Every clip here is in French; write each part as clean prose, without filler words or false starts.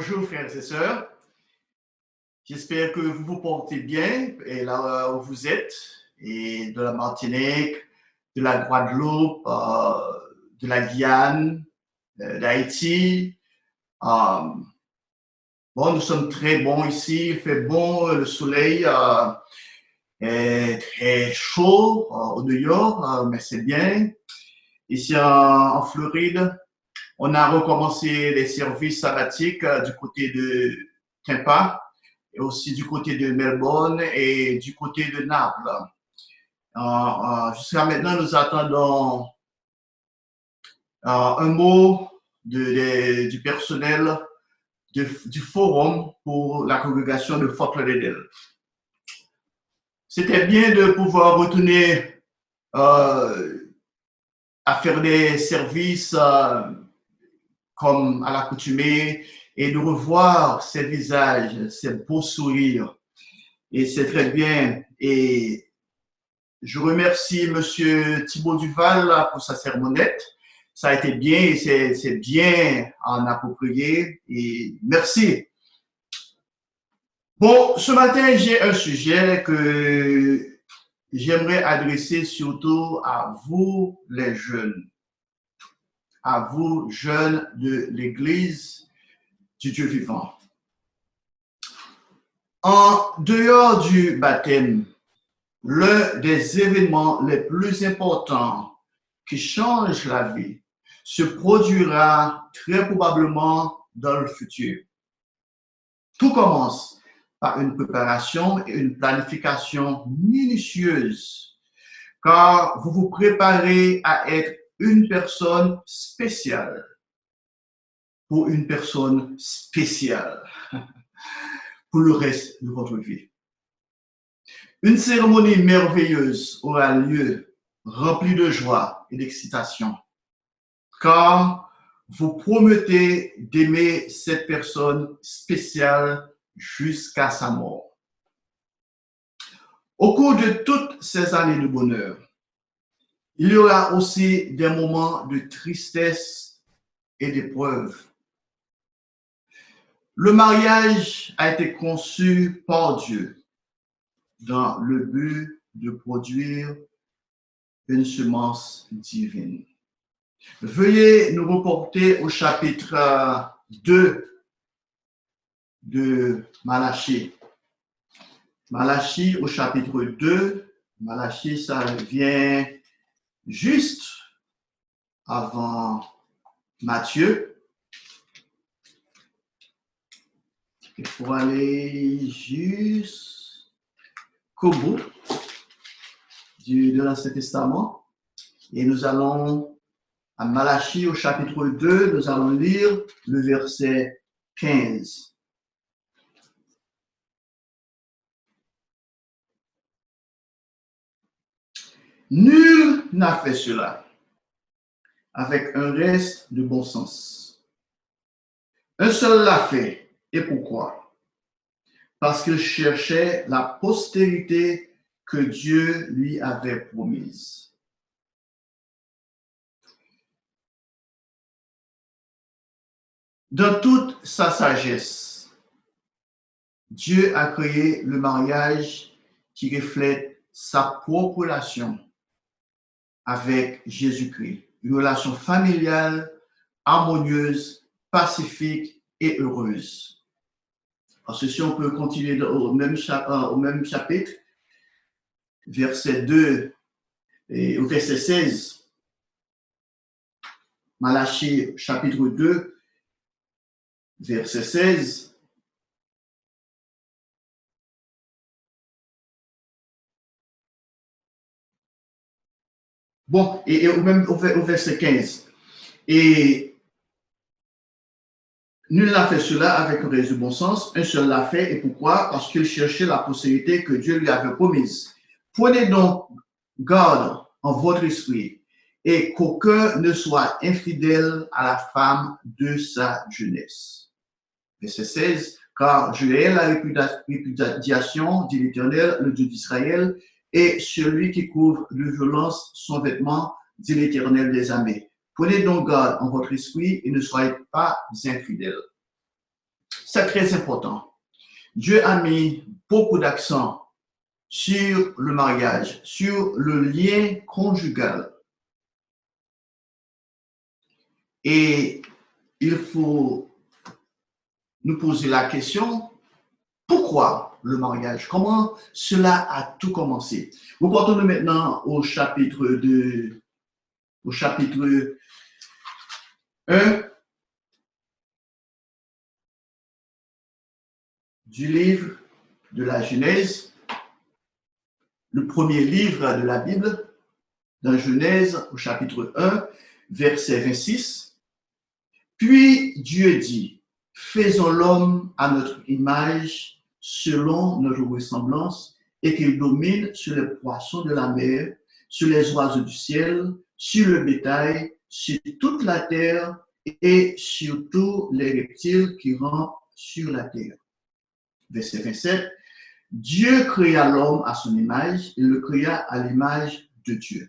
Bonjour frères et sœurs, j'espère que vous vous portez bien et là où vous êtes, et de la Martinique, de la Guadeloupe, de la Guyane, d'Haïti. Euh, bon, nous sommes très bons ici, il fait bon, le soleil est très chaud au New York, mais c'est bien. Ici en Floride, on a recommencé les services sabbatiques du côté de Tampa et aussi du côté de Melbourne et du côté de Naples. Jusqu'à maintenant, nous attendons un mot du personnel du forum pour la congrégation de Fort Lauderdale. C'était bien de pouvoir retourner à faire des services comme à l'accoutumée et de revoir ces visages, ces beaux sourires. Et c'est très bien. Et je remercie M. Thibaut Duval pour sa sermonnette. Ça a été bien et c'est bien en approprié. Et merci. Bon, ce matin, j'ai un sujet que j'aimerais adresser surtout à vous, les jeunes. À vous, jeunes de l'Église du Dieu vivant. En dehors du baptême, l'un des événements les plus importants qui changent la vie se produira très probablement dans le futur. Tout commence par une préparation et une planification minutieuse, car vous vous préparez à être une personne spéciale pour une personne spéciale pour le reste de votre vie. Une cérémonie merveilleuse aura lieu, remplie de joie et d'excitation, car vous promettez d'aimer cette personne spéciale jusqu'à sa mort. Au cours de toutes ces années de bonheur, il y aura aussi des moments de tristesse et d'épreuve. Le mariage a été conçu par Dieu dans le but de produire une semence divine. Veuillez nous reporter au chapitre 2 de Malachie. Malachie au chapitre 2. Malachie, ça vient juste avant Matthieu. Il faut aller jusqu'au bout de l'Ancien Testament. Et nous allons à Malachie au chapitre 2, nous allons lire le verset 15. Nul n'a fait cela avec un reste de bon sens. Un seul l'a fait. Et pourquoi? Parce qu'il cherchait la postérité que Dieu lui avait promise. Dans toute sa sagesse, Dieu a créé le mariage qui reflète sa propre relation avec Jésus-Christ. Une relation familiale, harmonieuse, pacifique et heureuse. Parce que si on peut continuer au même chapitre, verset 2 et au verset 16, Malachie chapitre 2, verset 16. Bon, et même au verset 15. Et nul n'a fait cela avec un reste de bon sens, un seul l'a fait. Et pourquoi? Parce qu'il cherchait la postérité que Dieu lui avait promise. Prenez donc garde en votre esprit et qu'aucun ne soit infidèle à la femme de sa jeunesse. Verset 16. Car je hais la répudiation, dit l'Éternel, le Dieu d'Israël, et celui qui couvre de violence son vêtement, dit l'Éternel des armées. Prenez donc garde en votre esprit et ne soyez pas infidèles. C'est très important. Dieu a mis beaucoup d'accent sur le mariage, sur le lien conjugal. Et il faut nous poser la question, pourquoi le mariage? Comment cela a tout commencé? Reportons-nous maintenant au chapitre 1 du livre de la Genèse, le premier livre de la Bible, dans Genèse au chapitre 1, verset 26. Puis Dieu dit, faisons l'homme à notre image, selon notre ressemblance, et qu'il domine sur les poissons de la mer, sur les oiseaux du ciel, sur le bétail, sur toute la terre et sur tous les reptiles qui rampent sur la terre. Verset 27. Dieu créa l'homme à son image, il le créa à l'image de Dieu.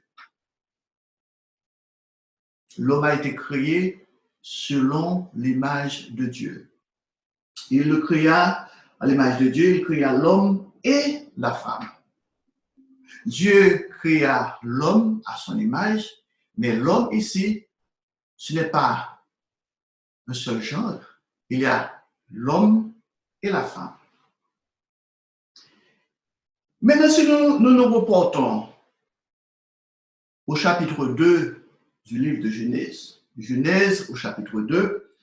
L'homme a été créé selon l'image de Dieu. Il le créa à l'image de Dieu, il créa l'homme et la femme. Dieu créa l'homme à son image, mais l'homme ici, ce n'est pas un seul genre. Il y a l'homme et la femme. Maintenant, si nous nous reportons au chapitre 2 du livre de Genèse, Genèse au chapitre 2,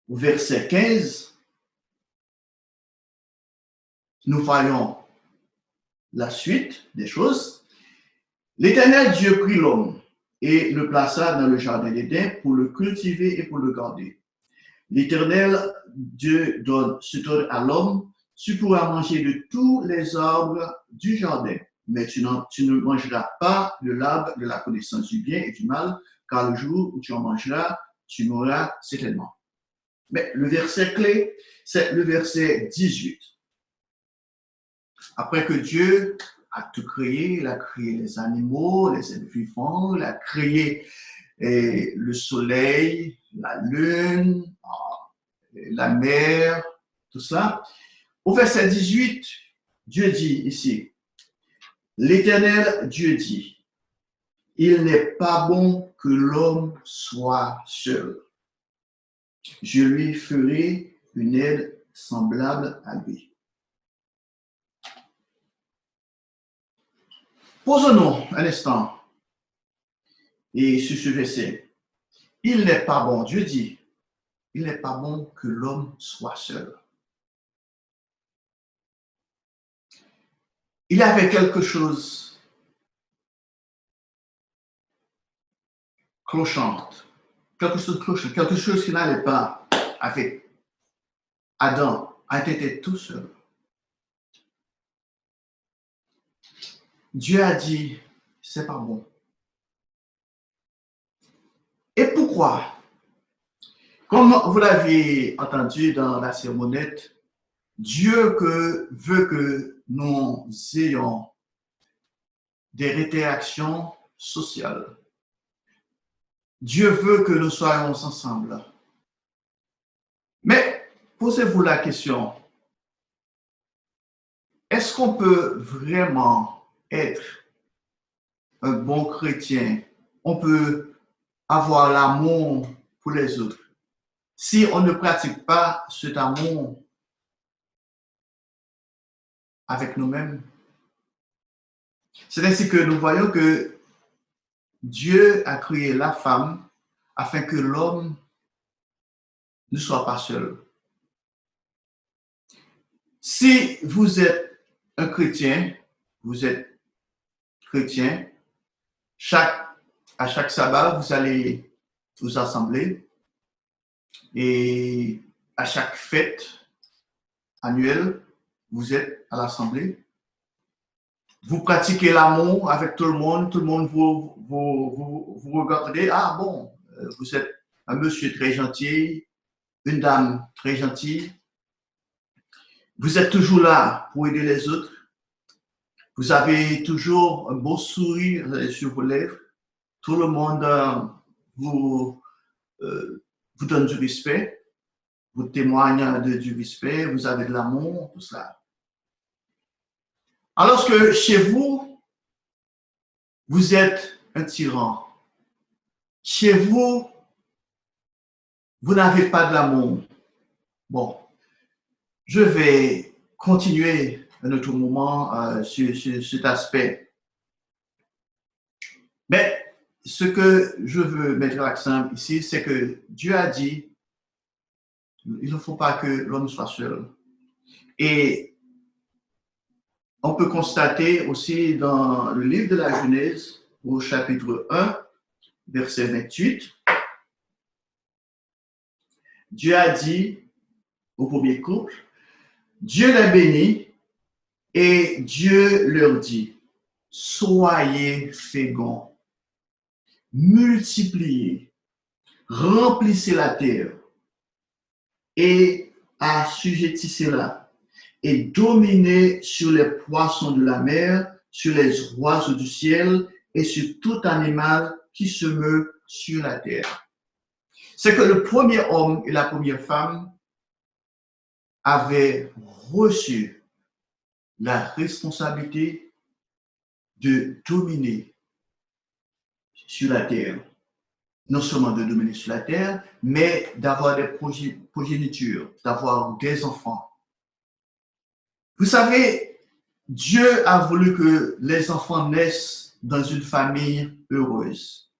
au verset 15, nous voyons la suite des choses. L'Éternel Dieu prit l'homme et le plaça dans le jardin d'Éden pour le cultiver et pour le garder. L'Éternel Dieu donne cet ordre à l'homme, tu pourras manger de tous les arbres du jardin, mais tu ne mangeras pas de l'arbre de la connaissance du bien et du mal, car le jour où tu en mangeras, tu mourras certainement. Mais le verset clé, c'est le verset 18. Après que Dieu a tout créé, il a créé les animaux, les êtres vivants, il a créé le soleil, la lune, la mer, tout ça. Au verset 18, Dieu dit ici, l'Éternel Dieu dit, il n'est pas bon que l'homme soit seul. Je lui ferai une aide semblable à lui. Posons-nous un instant et sur ce verset. Il n'est pas bon, Dieu dit, il n'est pas bon que l'homme soit seul. Il y avait quelque chose clochante, quelque chose qui n'allait pas avec Adam, a été tout seul. Dieu a dit, c'est pas bon. Et pourquoi? Comme vous l'avez entendu dans la sermonnette, Dieu veut que nous ayons des interactions sociales. Dieu veut que nous soyons ensemble. Mais posez-vous la question, est-ce qu'on peut vraiment être un bon chrétien? On peut avoir l'amour pour les autres si on ne pratique pas cet amour avec nous-mêmes? C'est ainsi que nous voyons que Dieu a créé la femme afin que l'homme ne soit pas seul. Si vous êtes un chrétien, vous êtes chrétien, à chaque sabbat, vous allez vous assembler et à chaque fête annuelle, vous êtes à l'assemblée. Vous pratiquez l'amour avec tout le monde vous regardez, ah bon, vous êtes un monsieur très gentil, une dame très gentille. Vous êtes toujours là pour aider les autres. Vous avez toujours un beau sourire sur vos lèvres. Tout le monde vous donne du respect. vous témoignez du respect, vous avez de l'amour, tout ça. Alors que chez vous, vous êtes un tyran. Chez vous, vous n'avez pas de l'amour. Bon, je vais continuer un autre moment sur cet aspect. Mais ce que je veux mettre l'accent ici, c'est que Dieu a dit, il ne faut pas que l'homme soit seul. Et on peut constater aussi dans le livre de la Genèse, au chapitre 1, verset 28, Dieu a dit au premier couple, Dieu les bénit et Dieu leur dit, soyez féconds, multipliez, remplissez la terre et assujettissez-la et dominez sur les poissons de la mer, sur les oiseaux du ciel et sur tout animal qui se meut sur la terre. C'est que le premier homme et la première femme avaient reçu la responsabilité de dominer sur la terre. Non seulement de dominer sur la terre, mais d'avoir des progénitures, d'avoir des enfants. Vous savez, Dieu a voulu que les enfants naissent dans une famille heureuse.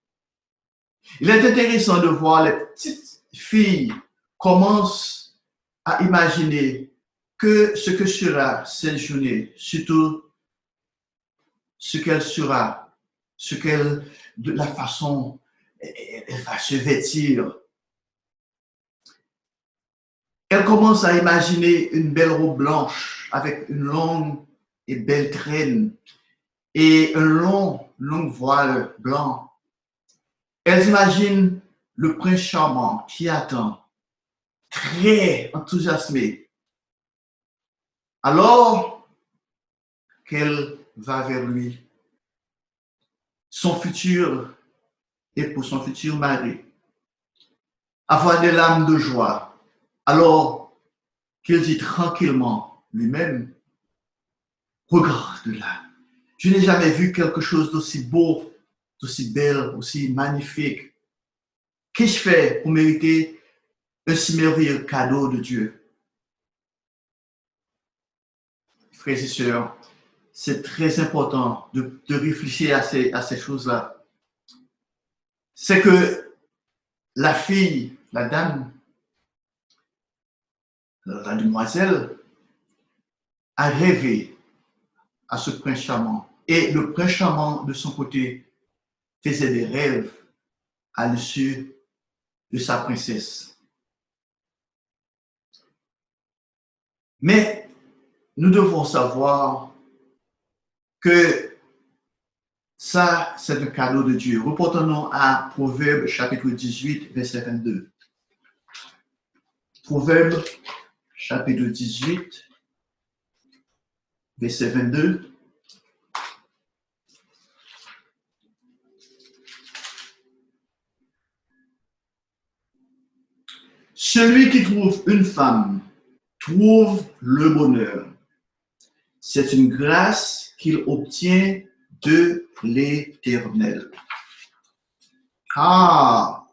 Il est intéressant de voir les petites filles commencent à imaginer que ce que sera cette journée, surtout ce qu'elle sera, de la façon elle va se vêtir. Elle commence à imaginer une belle robe blanche avec une longue et belle traîne et un long voile blanc. Elle imagine le prince charmant qui attend, très enthousiasmé. Alors qu'elle va vers lui, son futur époux, son futur mari, avoir des larmes de joie, alors qu'il dit tranquillement lui-même, regarde là, je n'ai jamais vu quelque chose d'aussi beau, d'aussi belle, aussi magnifique. Qu'ai-je fait pour mériter un si merveilleux cadeau de Dieu? Frères et sœurs, c'est très important de réfléchir à ces choses-là. C'est que la fille, la dame, la demoiselle, a rêvé à ce prince charmant. Et le prince charmant, de son côté, faisait des rêves à l'issue de sa princesse. Mais nous devons savoir que ça, c'est un cadeau de Dieu. Reportons-nous à Proverbe chapitre 18, verset 22. Proverbe chapitre 18, verset 22. Celui qui trouve une femme trouve le bonheur. C'est une grâce qu'il obtient de l'Éternel. Ah,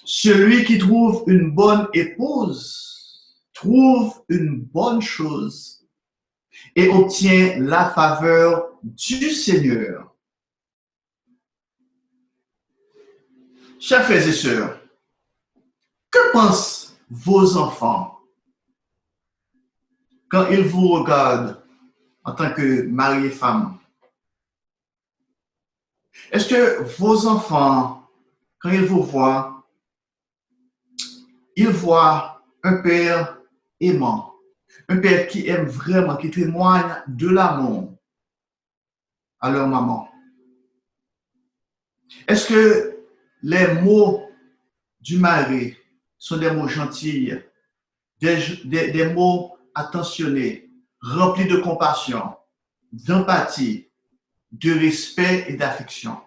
celui qui trouve une bonne épouse trouve une bonne chose et obtient la faveur du Seigneur. Chers frères et sœurs, que pensent vos enfants quand ils vous regardent en tant que mari et femme? Est-ce que vos enfants, quand ils vous voient, ils voient un père aimant, un père qui aime vraiment, qui témoigne de l'amour à leur maman? Est-ce que les mots du mari sont des mots gentils, des mots attentionnés, remplis de compassion, d'empathie, de respect et d'affection?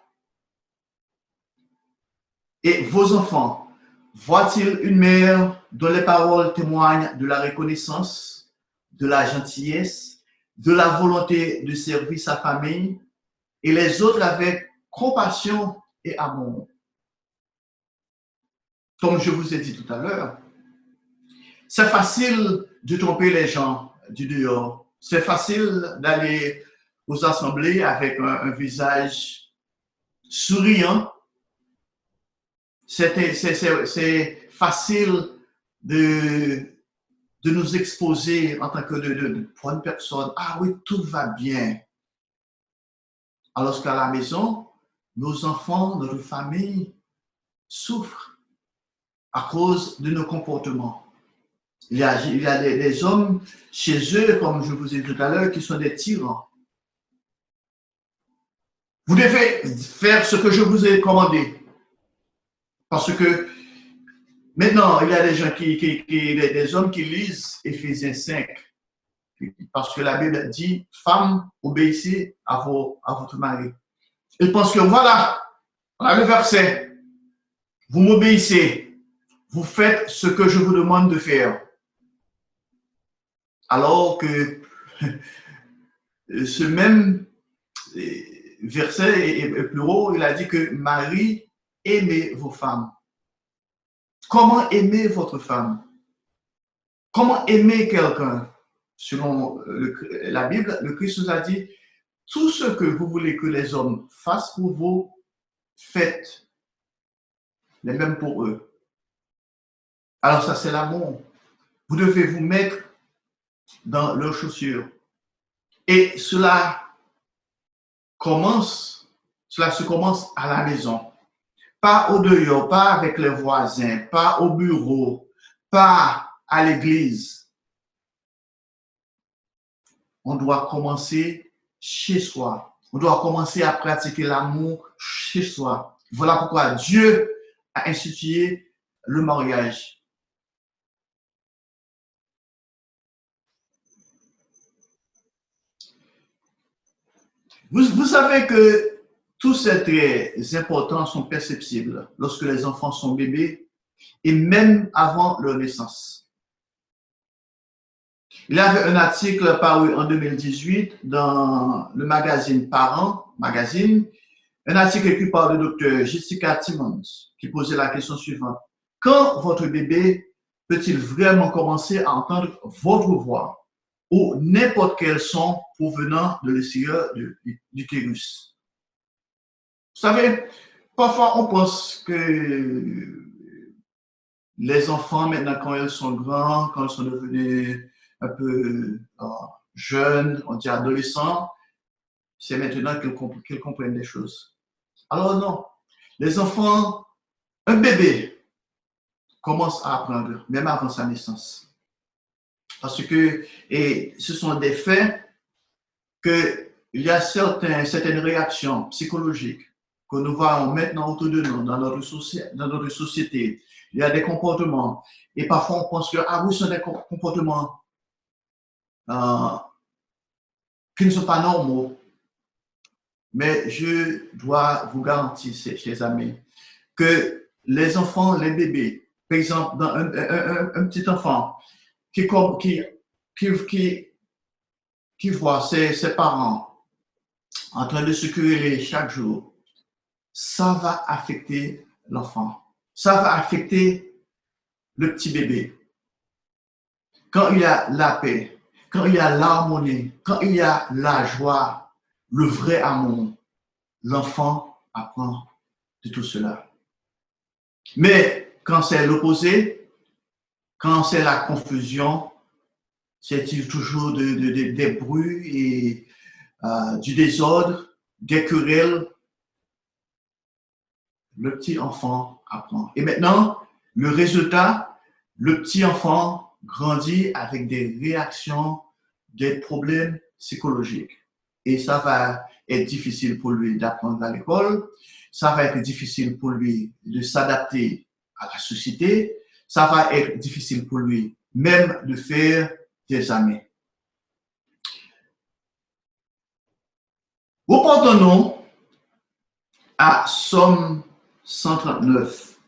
Et vos enfants voient-ils une mère dont les paroles témoignent de la reconnaissance, de la gentillesse, de la volonté de servir sa famille et les autres avec compassion et amour. Comme je vous ai dit tout à l'heure, c'est facile de tromper les gens du dehors. C'est facile d'aller aux assemblées avec un visage souriant. C'est facile de nous exposer en tant que de bonnes personnes. Ah oui, tout va bien. Alors qu'à la maison, nos enfants, notre famille souffrent à cause de nos comportements. Il y a des hommes chez eux, comme je vous ai dit tout à l'heure, qui sont des tyrans. Vous devez faire ce que je vous ai commandé. Parce que maintenant, il y a des gens des hommes qui lisent Éphésiens 5. Parce que la Bible dit, femmes, obéissez à votre mari. Ils pensent que voilà, on a le verset. Vous m'obéissez. Vous faites ce que je vous demande de faire. Alors que ce même verset est plus haut, il a dit que Marie, aimez vos femmes. Comment aimer votre femme? Comment aimer quelqu'un? Selon la Bible, le Christ nous a dit, tout ce que vous voulez que les hommes fassent pour vous, faites les mêmes pour eux. Alors ça, c'est l'amour. Vous devez vous mettre dans leurs chaussures. Et cela se commence à la maison. Pas au dehors, pas avec les voisins, pas au bureau, pas à l'église. On doit commencer chez soi. On doit commencer à pratiquer l'amour chez soi. Voilà pourquoi Dieu a institué le mariage. Vous savez que tous ces traits importants sont perceptibles lorsque les enfants sont bébés et même avant leur naissance. Il y avait un article paru en 2018 dans le magazine Parents, un article écrit par le docteur Jessica Timmons qui posait la question suivante. Quand votre bébé peut-il vraiment commencer à entendre votre voix ou n'importe quel son provenant de l'extérieur de l'utérus? Vous savez, parfois on pense que les enfants, maintenant, quand ils sont grands, quand ils sont devenus un peu jeunes, on dit adolescents, c'est maintenant qu'ils comprennent des choses. Alors non, les enfants, un bébé commence à apprendre, même avant sa naissance. Parce que, et ce sont des faits qu'il y a certaines réactions psychologiques que nous voyons maintenant autour de nous, dans notre société. Il y a des comportements. Et parfois, on pense que, ah oui, ce sont des comportements qui ne sont pas normaux. Mais je dois vous garantir, chers amis, que les enfants, les bébés, par exemple, dans un petit enfant qui voit ses parents en train de se quereller chaque jour, ça va affecter l'enfant. Ça va affecter le petit bébé. Quand il y a la paix, quand il y a l'harmonie, quand il y a la joie, le vrai amour, l'enfant apprend de tout cela. Mais quand c'est l'opposé, quand c'est la confusion, c'est toujours des bruits et du désordre, des querelles, le petit enfant apprend. Et maintenant, le résultat, le petit enfant grandit avec des réactions, des problèmes psychologiques. Et ça va être difficile pour lui d'apprendre à l'école, ça va être difficile pour lui de s'adapter à la société, ça va être difficile pour lui même de faire des amis. Reportons-nous à Somme 139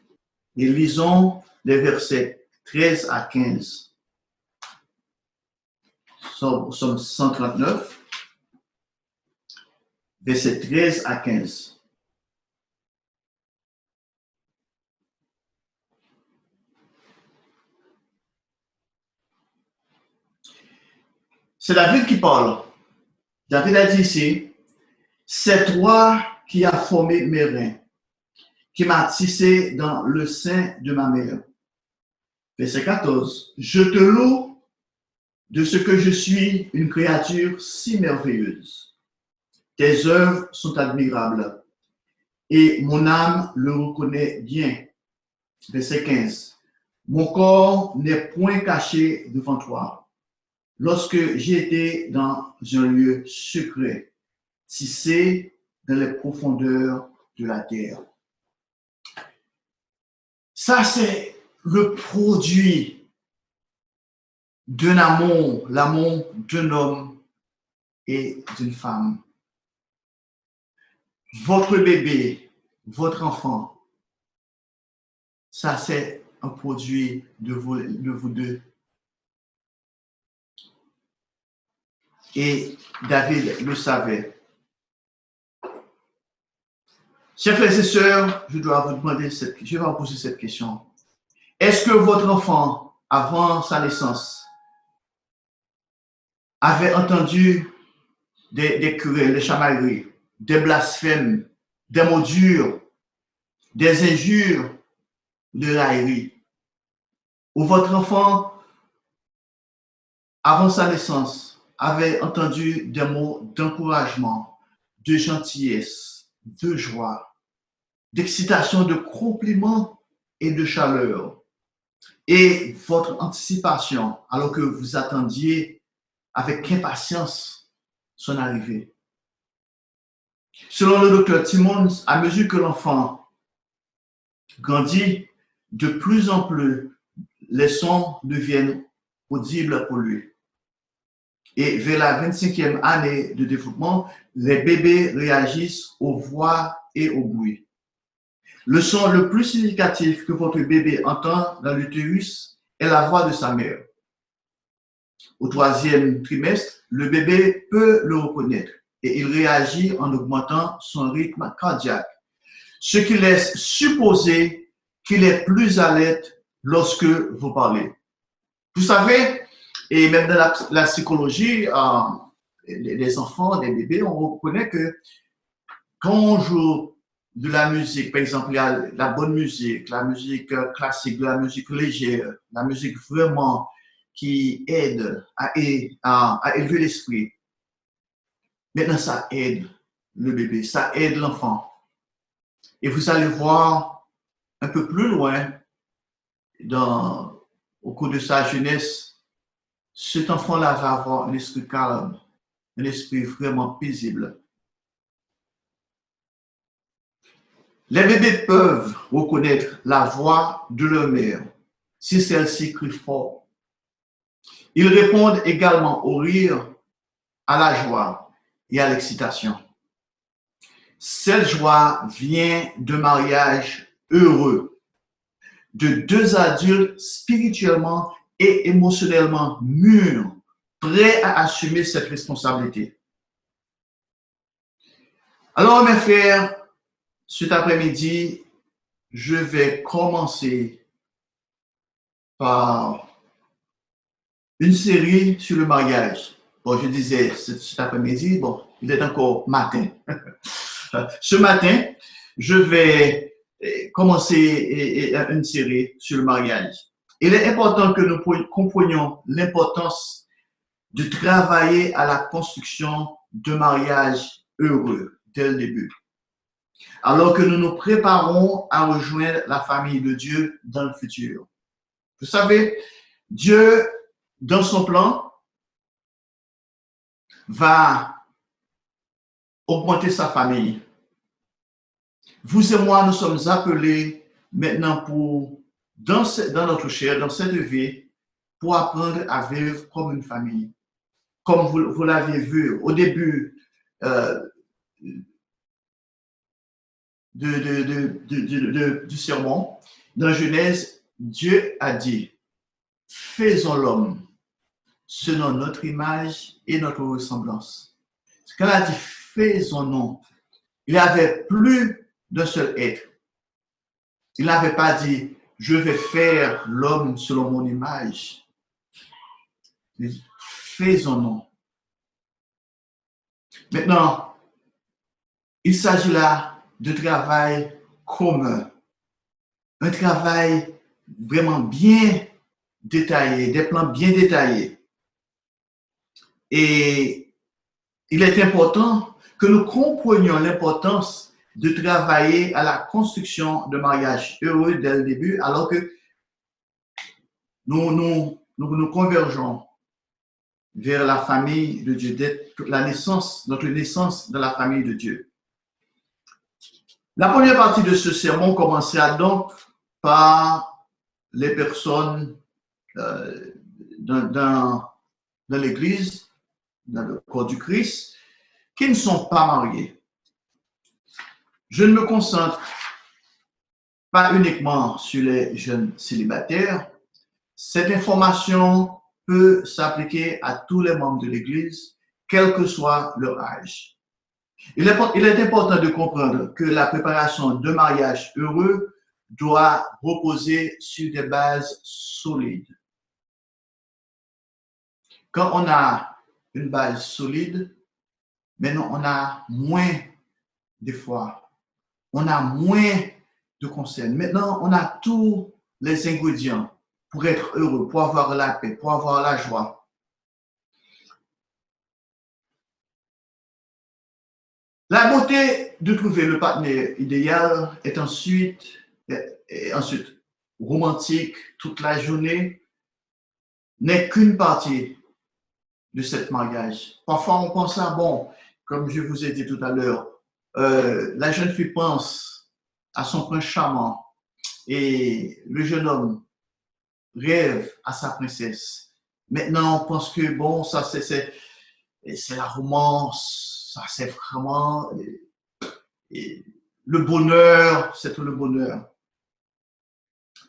et lisons les versets 13 à 15. Somme 139, verset 13 à 15. C'est David qui parle. David a dit ici, c'est toi qui as formé mes reins, qui m'as tissé dans le sein de ma mère. Verset 14, je te loue de ce que je suis une créature si merveilleuse. Tes œuvres sont admirables et mon âme le reconnaît bien. Verset 15, mon corps n'est point caché devant toi. Lorsque j'étais dans un lieu secret, tissé dans les profondeurs de la terre. Ça, c'est le produit d'un amour, l'amour d'un homme et d'une femme. Votre bébé, votre enfant, ça, c'est un produit de vous deux. Et David le savait. Chers frères et sœurs, je vais vous poser cette question. Est-ce que votre enfant, avant sa naissance, avait entendu des querelles, des chamailleries, des blasphèmes, des mots durs, des injures, de railleries? Ou votre enfant, avant sa naissance, avait entendu des mots d'encouragement, de gentillesse, de joie, d'excitation, de compliments et de chaleur? Et votre anticipation, alors que vous attendiez avec impatience son arrivée. Selon le docteur Timmons, à mesure que l'enfant grandit, de plus en plus, les sons deviennent audibles pour lui. Et vers la 25e année de développement, les bébés réagissent aux voix et aux bruits. Le son le plus significatif que votre bébé entend dans l'utérus est la voix de sa mère. Au 3e trimestre, le bébé peut le reconnaître et il réagit en augmentant son rythme cardiaque, ce qui laisse supposer qu'il est plus alerte lorsque vous parlez. Vous savez, et même dans la psychologie, les enfants, les bébés, on reconnaît que quand on joue de la musique, par exemple, il y a la bonne musique, la musique classique, de la musique légère, la musique vraiment qui aide à élever l'esprit. Maintenant, ça aide le bébé, ça aide l'enfant. Et vous allez voir un peu plus loin, au cours de sa jeunesse, cet enfant-là va avoir un esprit calme, un esprit vraiment paisible. Les bébés peuvent reconnaître la voix de leur mère si celle-ci crie fort. Ils répondent également au rire, à la joie et à l'excitation. Cette joie vient d'un mariage heureux, de deux adultes spirituellement et émotionnellement mûrs, prêts à assumer cette responsabilité. Alors, mes frères, cet après-midi, je vais commencer par une série sur le mariage. Bon, je disais cet après-midi, bon, il est encore matin. Ce matin, je vais commencer une série sur le mariage. Il est important que nous comprenions l'importance de travailler à la construction de mariage heureux dès le début, alors que nous nous préparons à rejoindre la famille de Dieu dans le futur. Vous savez, Dieu, dans son plan, va augmenter sa famille. Vous et moi, nous sommes appelés maintenant dans notre chair, dans cette vie, pour apprendre à vivre comme une famille. Comme vous l'avez vu au début du sermon, dans Genèse, Dieu a dit, faisons l'homme selon notre image et notre ressemblance. Quand il a dit faisons-nous, il n'y avait plus d'un seul être. Il n'avait pas dit je vais faire l'homme selon mon image. Faisons-nous. Maintenant, il s'agit là de travail commun. Un travail vraiment bien détaillé, des plans bien détaillés. Et il est important que nous comprenions l'importance de travailler à la construction de mariage heureux dès le début, alors que nous convergeons vers la famille de Dieu, notre naissance dans la famille de Dieu. La première partie de ce sermon commencera donc par les personnes dans l'Église, dans le corps du Christ, qui ne sont pas mariés. Je ne me concentre pas uniquement sur les jeunes célibataires. Cette information peut s'appliquer à tous les membres de l'Église, quel que soit leur âge. Il est important de comprendre que la préparation de mariage heureux doit reposer sur des bases solides. Quand on a une base solide, maintenant on a moins d'efforts, on a moins de conseils. Maintenant, on a tous les ingrédients pour être heureux, pour avoir la paix, pour avoir la joie. La beauté de trouver le partenaire idéal est ensuite romantique toute la journée, n'est qu'une partie de ce mariage. Parfois, on pense à, bon, comme je vous ai dit tout à l'heure, la jeune fille pense à son prince charmant et le jeune homme rêve à sa princesse. Maintenant, on pense que, bon, ça c'est la romance, ça c'est vraiment le bonheur, c'est tout le bonheur.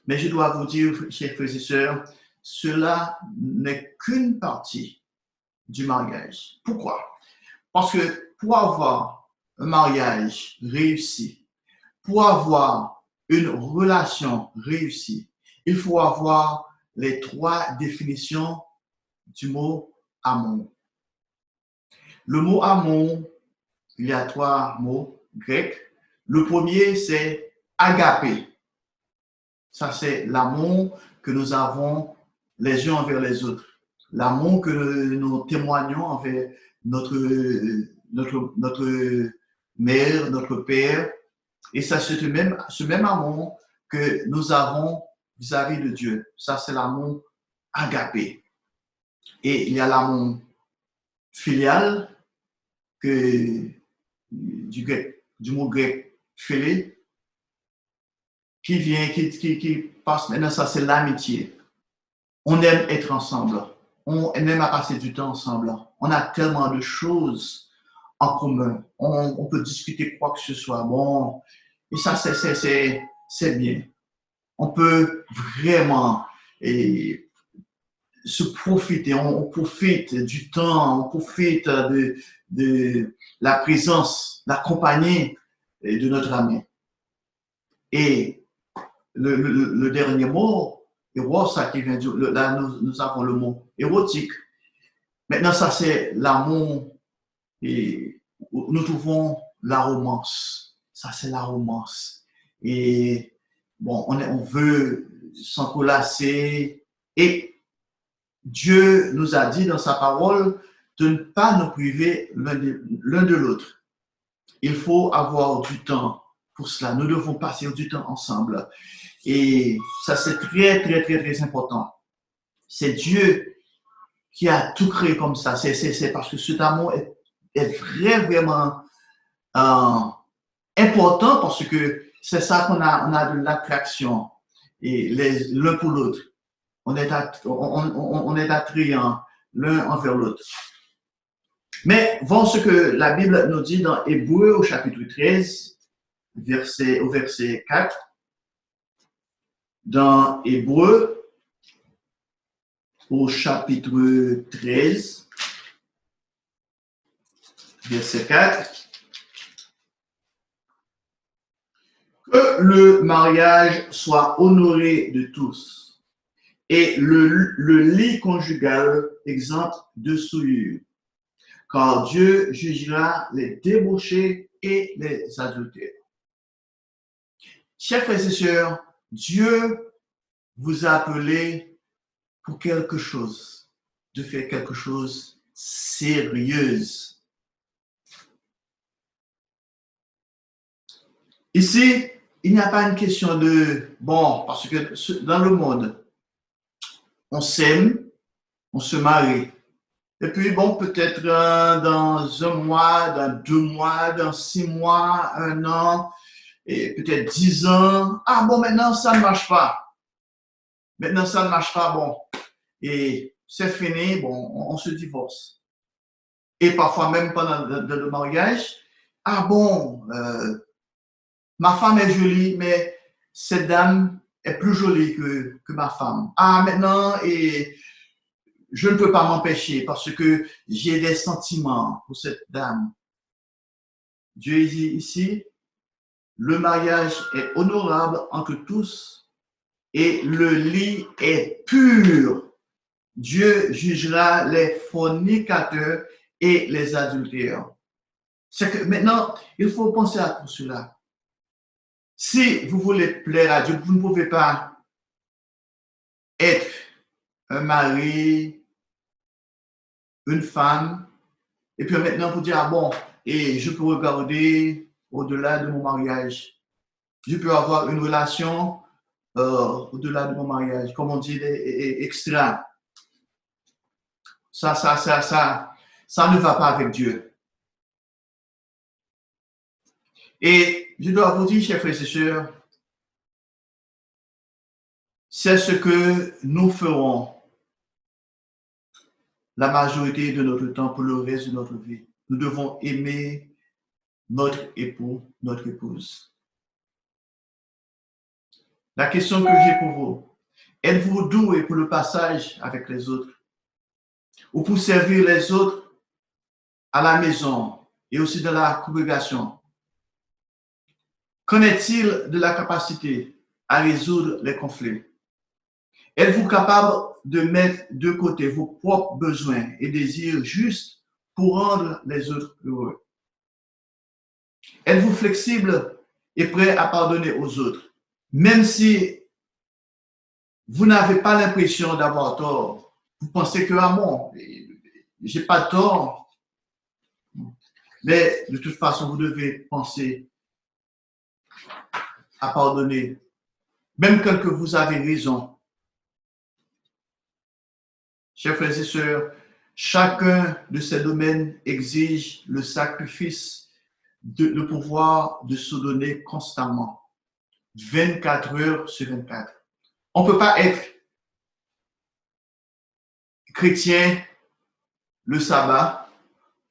Mais je dois vous dire, chers frères et sœurs, cela n'est qu'une partie du mariage. Pourquoi? Parce que pour avoir un mariage réussi, pour avoir une relation réussie, il faut avoir les 3 définitions du mot amour. Le mot amour, il y a 3 mots grecs. Le premier, c'est agapé. Ça, c'est l'amour que nous avons les uns envers les autres. L'amour que nous témoignons envers notre mère, notre père. Et ça, c'est ce même amour que nous avons vis-à-vis de Dieu. Ça, c'est l'amour agapé. Et il y a l'amour filial, du mot grec philé, qui passe maintenant, ça c'est l'amitié. On aime être ensemble, on aime à passer du temps ensemble, on a tellement de choses en commun, on peut discuter quoi que ce soit, bon, et ça c'est bien. On peut vraiment se profiter, on profite du temps, on profite de la présence, la compagnie de notre ami. Et le dernier mot, éros, ça qui vient là, nous avons le mot érotique. Maintenant, ça c'est l'amour et nous trouvons la romance. Ça c'est la romance. Et bon, on veut s'encolasser et Dieu nous a dit dans sa parole de ne pas nous priver l'un de l'autre. Il faut avoir du temps pour cela. Nous devons passer du temps ensemble. Et ça, c'est très, très, très, très important. C'est Dieu qui a tout créé comme ça. C'est parce que cet amour est vraiment important parce que c'est ça qu'on a de l'attraction et l'un pour l'autre. On est attrayant l'un envers l'autre. Mais voyons ce que la Bible nous dit dans Hébreux au chapitre 13, au verset 4. Dans Hébreux, au chapitre 13, verset 4. Que le mariage soit honoré de tous et le lit conjugal exempt de souillure, car Dieu jugera les débauchés et les adultères. Chers frères et sœurs, Dieu vous a appelé pour quelque chose, de faire quelque chose sérieuse. Ici, il n'y a pas une question de, bon, parce que dans le monde, on s'aime, on se marie. Et puis, bon, peut-être dans un mois, dans 2 mois, dans 6 mois, 1 an, et peut-être 10 ans. Ah bon, maintenant, ça ne marche pas. Maintenant, ça ne marche pas, bon. Et c'est fini, bon, on se divorce. Et parfois même pendant le mariage, ah bon, ma femme est jolie, mais cette dame est plus jolie que ma femme. Ah, maintenant, et je ne peux pas m'empêcher parce que j'ai des sentiments pour cette dame. Dieu dit ici, le mariage est honorable entre tous et le lit est pur. Dieu jugera les fornicateurs et les adultères. C'est que maintenant, il faut penser à tout cela. Si vous voulez plaire à Dieu, vous ne pouvez pas être un mari, une femme, et puis maintenant vous dire, ah bon, et je peux regarder au-delà de mon mariage. Je peux avoir une relation au-delà de mon mariage, comme on dit, extra. Ça ne va pas avec Dieu. Et je dois vous dire, chers frères et sœurs, c'est ce que nous ferons la majorité de notre temps pour le reste de notre vie. Nous devons aimer notre époux, notre épouse. La question que j'ai pour vous, êtes-vous doué pour le passage avec les autres ou pour servir les autres à la maison et aussi dans la congrégation? Qu'en est-il de la capacité à résoudre les conflits? Êtes-vous capable de mettre de côté vos propres besoins et désirs juste pour rendre les autres heureux? Êtes-vous flexible et prêt à pardonner aux autres, même si vous n'avez pas l'impression d'avoir tort? Vous pensez que, ah bon, j'ai pas tort. Mais de toute façon, vous devez penser à pardonner, même quand vous avez raison. Chers frères et sœurs, chacun de ces domaines exige le sacrifice de pouvoir de se donner constamment, 24 heures sur 24. On ne peut pas être chrétien le sabbat,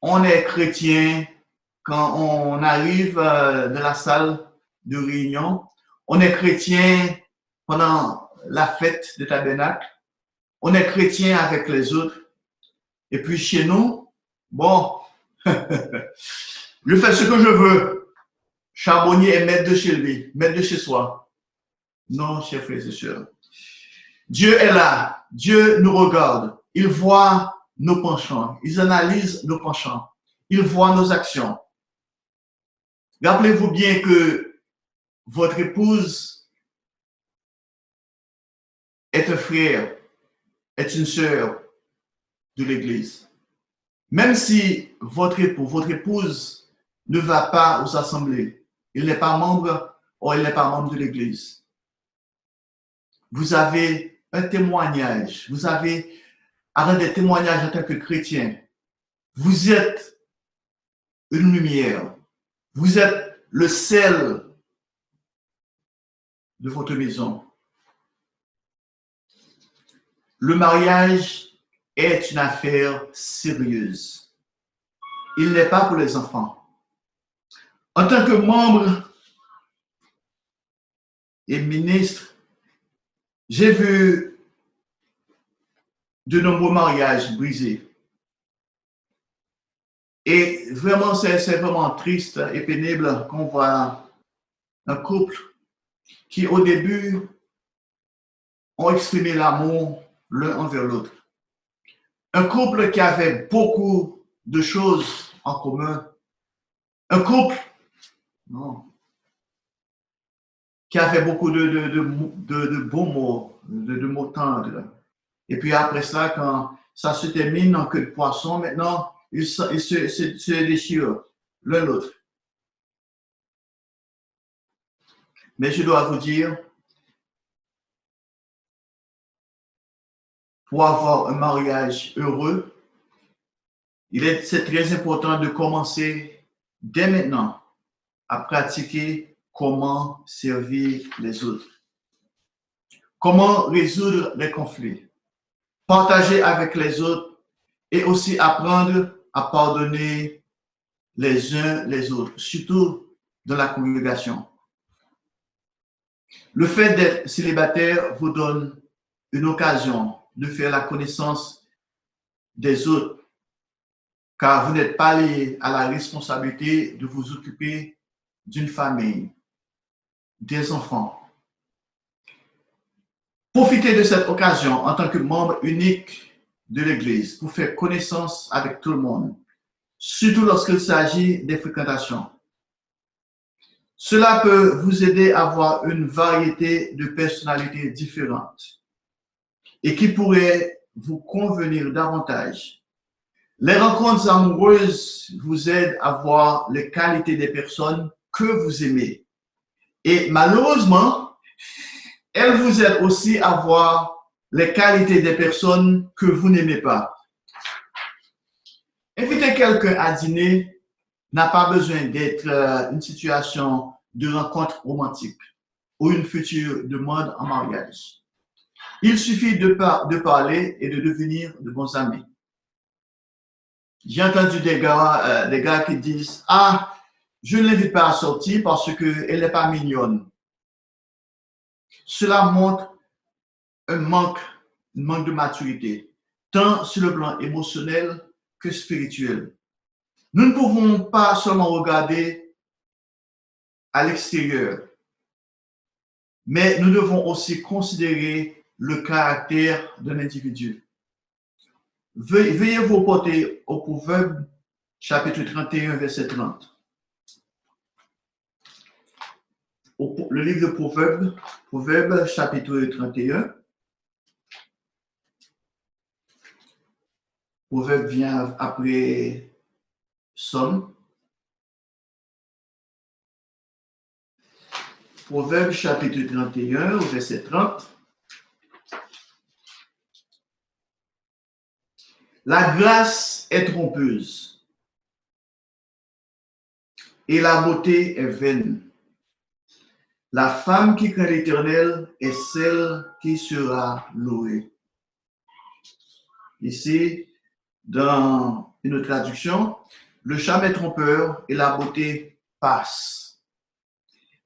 on est chrétien quand on arrive dans la salle de réunion, on est chrétien pendant la fête de tabernacle, on est chrétien avec les autres, et puis chez nous, bon, je fais ce que je veux. Charbonnier est maître de chez lui, maître de chez soi. Non, chers frères et sœurs. Dieu est là. Dieu nous regarde. Il voit nos penchants. Il analyse nos penchants. Il voit nos actions. Rappelez-vous bien que votre épouse est un frère, est une sœur de l'Église. Même si votre époux, votre épouse ne va pas aux assemblées, il n'est pas membre ou il n'est pas membre de l'Église, vous avez un témoignage, vous avez à rendre des témoignages en tant que chrétien. Vous êtes une lumière, vous êtes le sel de votre maison. Le mariage est une affaire sérieuse. Il n'est pas pour les enfants. En tant que membre et ministre, j'ai vu de nombreux mariages brisés. Et vraiment, c'est vraiment triste et pénible qu'on voit un couple qui, au début, ont exprimé l'amour l'un envers l'autre. Un couple qui avait beaucoup de choses en commun. Un couple non, qui avait beaucoup de bons mots, de mots tendres. Et puis après ça, quand ça se termine en queue de poisson, maintenant, ils se déchirent l'un l'autre. Mais je dois vous dire, pour avoir un mariage heureux, c'est très important de commencer dès maintenant à pratiquer comment servir les autres, comment résoudre les conflits, partager avec les autres et aussi apprendre à pardonner les uns les autres, surtout dans la congrégation. Le fait d'être célibataire vous donne une occasion de faire la connaissance des autres, car vous n'êtes pas lié à la responsabilité de vous occuper d'une famille, des enfants. Profitez de cette occasion en tant que membre unique de l'Église pour faire connaissance avec tout le monde, surtout lorsqu'il s'agit des fréquentations. Cela peut vous aider à avoir une variété de personnalités différentes et qui pourraient vous convenir davantage. Les rencontres amoureuses vous aident à voir les qualités des personnes que vous aimez. Et malheureusement, elles vous aident aussi à voir les qualités des personnes que vous n'aimez pas. Inviter quelqu'un à dîner n'a pas besoin d'être une situation de rencontre romantique ou une future demande en mariage. Il suffit de parler et de devenir de bons amis. J'ai entendu des gars qui disent « Ah, je ne l'invite pas à sortir parce qu'elle n'est pas mignonne. » Cela montre un manque de maturité, tant sur le plan émotionnel que spirituel. Nous ne pouvons pas seulement regarder à l'extérieur, mais nous devons aussi considérer le caractère d'un individu. Veuillez vous porter au Proverbe, chapitre 31, verset 30. Le livre de Proverbe, chapitre 31. Proverbe vient après Somme. Proverbe, chapitre 31, verset 30. La grâce est trompeuse et la beauté est vaine. La femme qui craint l'Éternel est celle qui sera louée. Ici, dans une traduction, le charme est trompeur et la beauté passe.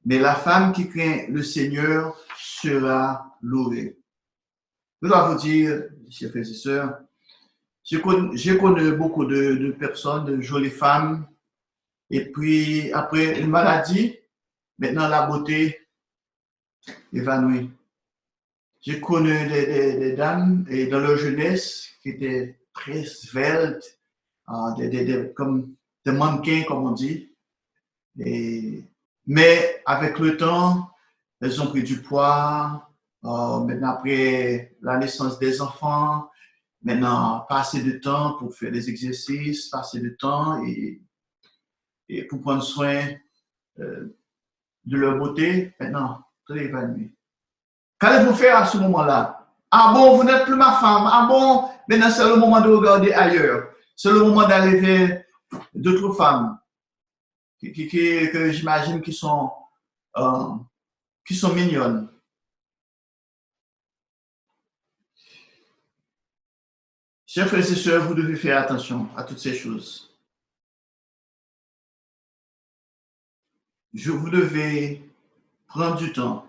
Mais la femme qui craint le Seigneur sera louée. Je dois vous dire, chers frères et sœurs, j'ai connu beaucoup de personnes, de jolies femmes, et puis après une maladie, maintenant la beauté évanouie. J'ai connu des dames et dans leur jeunesse qui étaient très sveltes, comme des mannequins, comme on dit. Mais avec le temps, elles ont pris du poids. Maintenant, après la naissance des enfants, maintenant, pas assez de temps pour faire des exercices, pas assez de temps et pour prendre soin de leur beauté. Maintenant, tout est évanoui. Qu'allez-vous faire à ce moment-là? Ah bon, vous n'êtes plus ma femme. Ah bon, maintenant c'est le moment de regarder ailleurs. C'est le moment d'aller vers d'autres femmes que j'imagine qui sont mignonnes. Chers frères et sœurs, vous devez faire attention à toutes ces choses. Vous devez prendre du temps.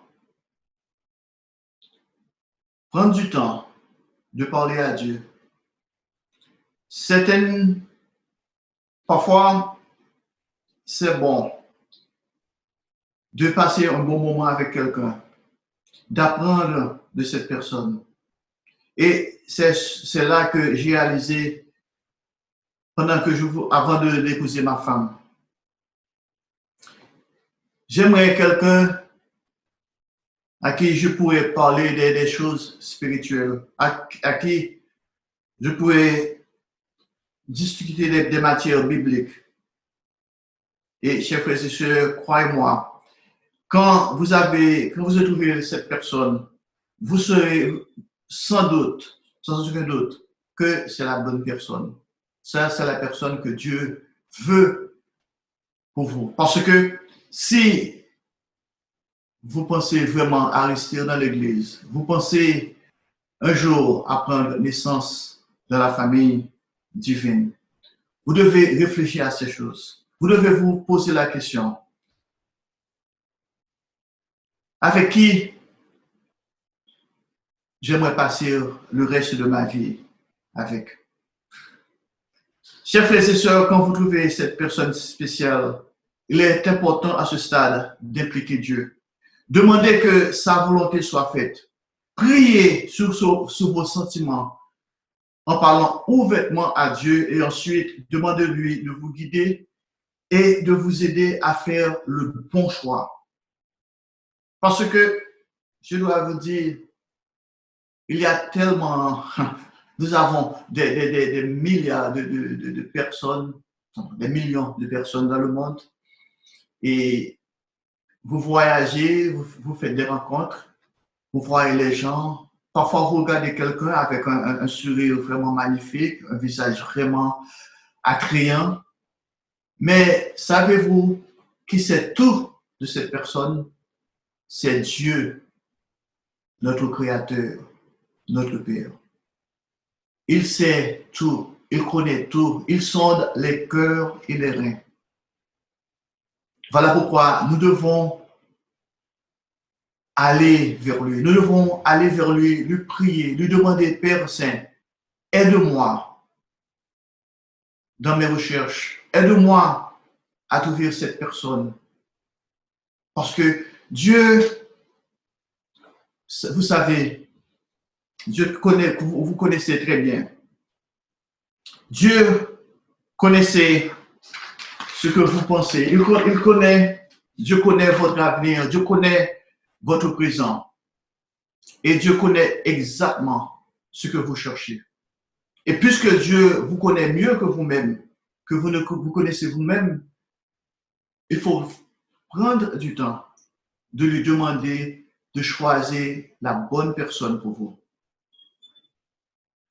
Prendre du temps de parler à Dieu. Parfois, c'est bon de passer un bon moment avec quelqu'un, d'apprendre de cette personne. Et c'est là que j'ai réalisé, avant d'épouser ma femme, j'aimerais quelqu'un à qui je pourrais parler des choses spirituelles, à qui je pourrais discuter des matières bibliques. Et chers frères et sœurs, croyez-moi, quand vous trouvez cette personne, vous serez sans doute, sans aucun doute, que c'est la bonne personne. Ça, c'est la personne que Dieu veut pour vous. Parce que si vous pensez vraiment à rester dans l'église, vous pensez un jour à prendre naissance dans la famille divine, vous devez réfléchir à ces choses. Vous devez vous poser la question, avec qui j'aimerais passer le reste de ma vie avec? Chers frères et sœurs, quand vous trouvez cette personne spéciale, il est important à ce stade d'impliquer Dieu. Demandez que sa volonté soit faite. Priez sur vos sentiments en parlant ouvertement à Dieu et ensuite demandez-lui de vous guider et de vous aider à faire le bon choix. Parce que, je dois vous dire, il y a tellement, nous avons des milliards de personnes, des millions de personnes dans le monde et vous voyagez, vous faites des rencontres, vous voyez les gens. Parfois, vous regardez quelqu'un avec un sourire vraiment magnifique, un visage vraiment attrayant. Mais savez-vous qui sait tout de cette personne? C'est Dieu, notre Créateur, notre Père. Il sait tout, il connaît tout, il sonde les cœurs et les reins. Voilà pourquoi nous devons aller vers lui. Nous devons aller vers lui, lui prier, lui demander, Père Saint, aide-moi dans mes recherches. Aide-moi à trouver cette personne. Parce que Dieu, vous savez, Dieu connaît, vous connaissez très bien. Dieu connaissait ce que vous pensez. Il connaît, Dieu connaît votre avenir, Dieu connaît votre présent. Et Dieu connaît exactement ce que vous cherchez. Et puisque Dieu vous connaît mieux que vous-même, que vous connaissez vous-même, il faut prendre du temps de lui demander de choisir la bonne personne pour vous.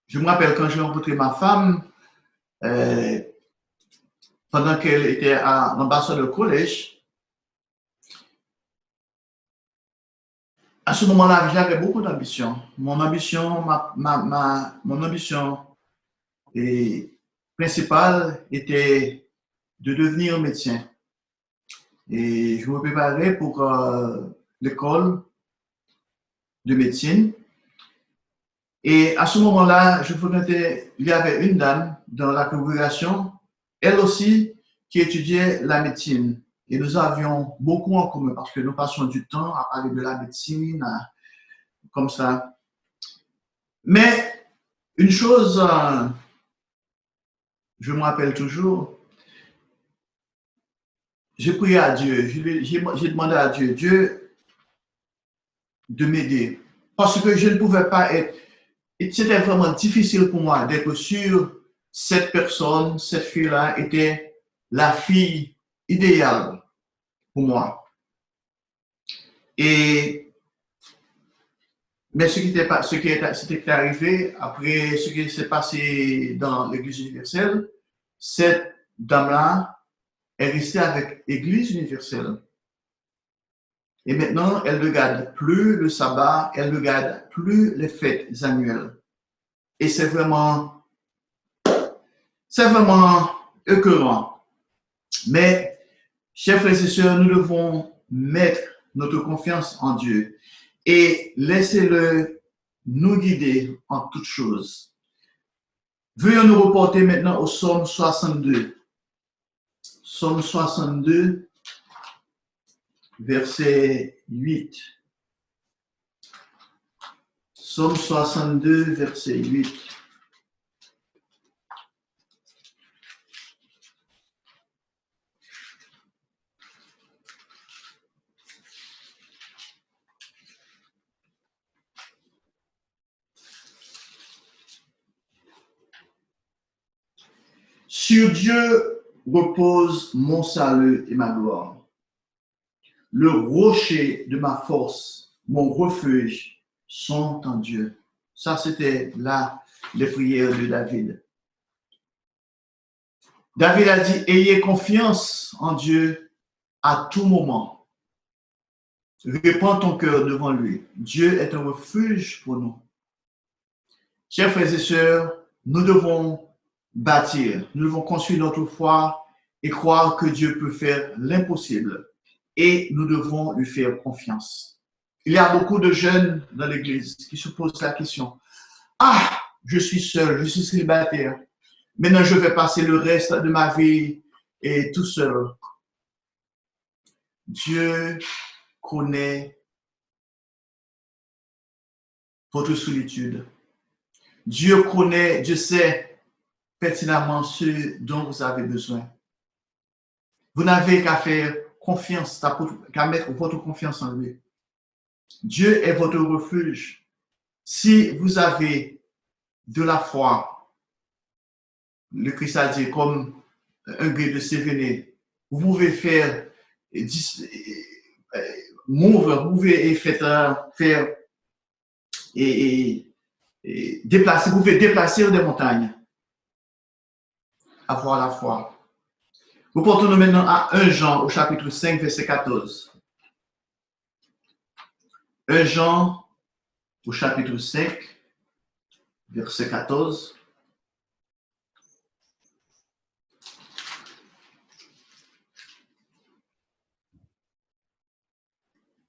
Je me rappelle quand j'ai rencontré ma femme, pendant qu'elle était à l'ambassade du collège, à ce moment-là, j'avais beaucoup d'ambition. Mon ambition principale était de devenir médecin. Et je me préparais pour l'école de médecine. Et à ce moment-là, il y avait une dame dans la congrégation, elle aussi, qui étudiait la médecine. Et nous avions beaucoup en commun parce que nous passions du temps à parler de la médecine, comme ça. Mais une chose, je me rappelle toujours, j'ai prié à Dieu, j'ai demandé à Dieu, Dieu, de m'aider. Parce que je ne pouvais pas être, c'était vraiment difficile pour moi d'être sûr cette personne, cette fille-là était la fille idéale pour moi. Mais ce qui est arrivé après ce qui s'est passé dans l'Église universelle, cette dame-là est restée avec l'Église universelle. Et maintenant, elle ne garde plus le sabbat, elle ne garde plus les fêtes annuelles. Et c'est vraiment écœurant. Mais, chers frères et sœurs, nous devons mettre notre confiance en Dieu et laissez-le nous guider en toutes choses. Veuillons nous reporter maintenant au psaume 62. Psaume 62, verset 8. Psaume 62, verset 8. Sur Dieu repose mon salut et ma gloire. Le rocher de ma force, mon refuge, sont en Dieu. Ça, c'était là les prières de David. David a dit, ayez confiance en Dieu à tout moment. Répands ton cœur devant lui. Dieu est un refuge pour nous. Chers frères et sœurs, nous devons bâtir, nous devons construire notre foi et croire que Dieu peut faire l'impossible. Et nous devons lui faire confiance. Il y a beaucoup de jeunes dans l'église qui se posent la question, ah, je suis seul, je suis célibataire. Maintenant, je vais passer le reste de ma vie et tout seul. Dieu connaît votre solitude. Dieu connaît, Dieu sait pertinemment ce dont vous avez besoin. Vous n'avez qu'à faire confiance, qu'à mettre votre confiance en lui. Dieu est votre refuge. Si vous avez de la foi, le Christ a dit, comme un gré de sévéné, vous pouvez faire move, vous pouvez faire et déplacer, vous pouvez déplacer des montagnes. Avoir la foi. Nous portons maintenant à 1 Jean au chapitre 5, verset 14. 1 Jean au chapitre 5, verset 14.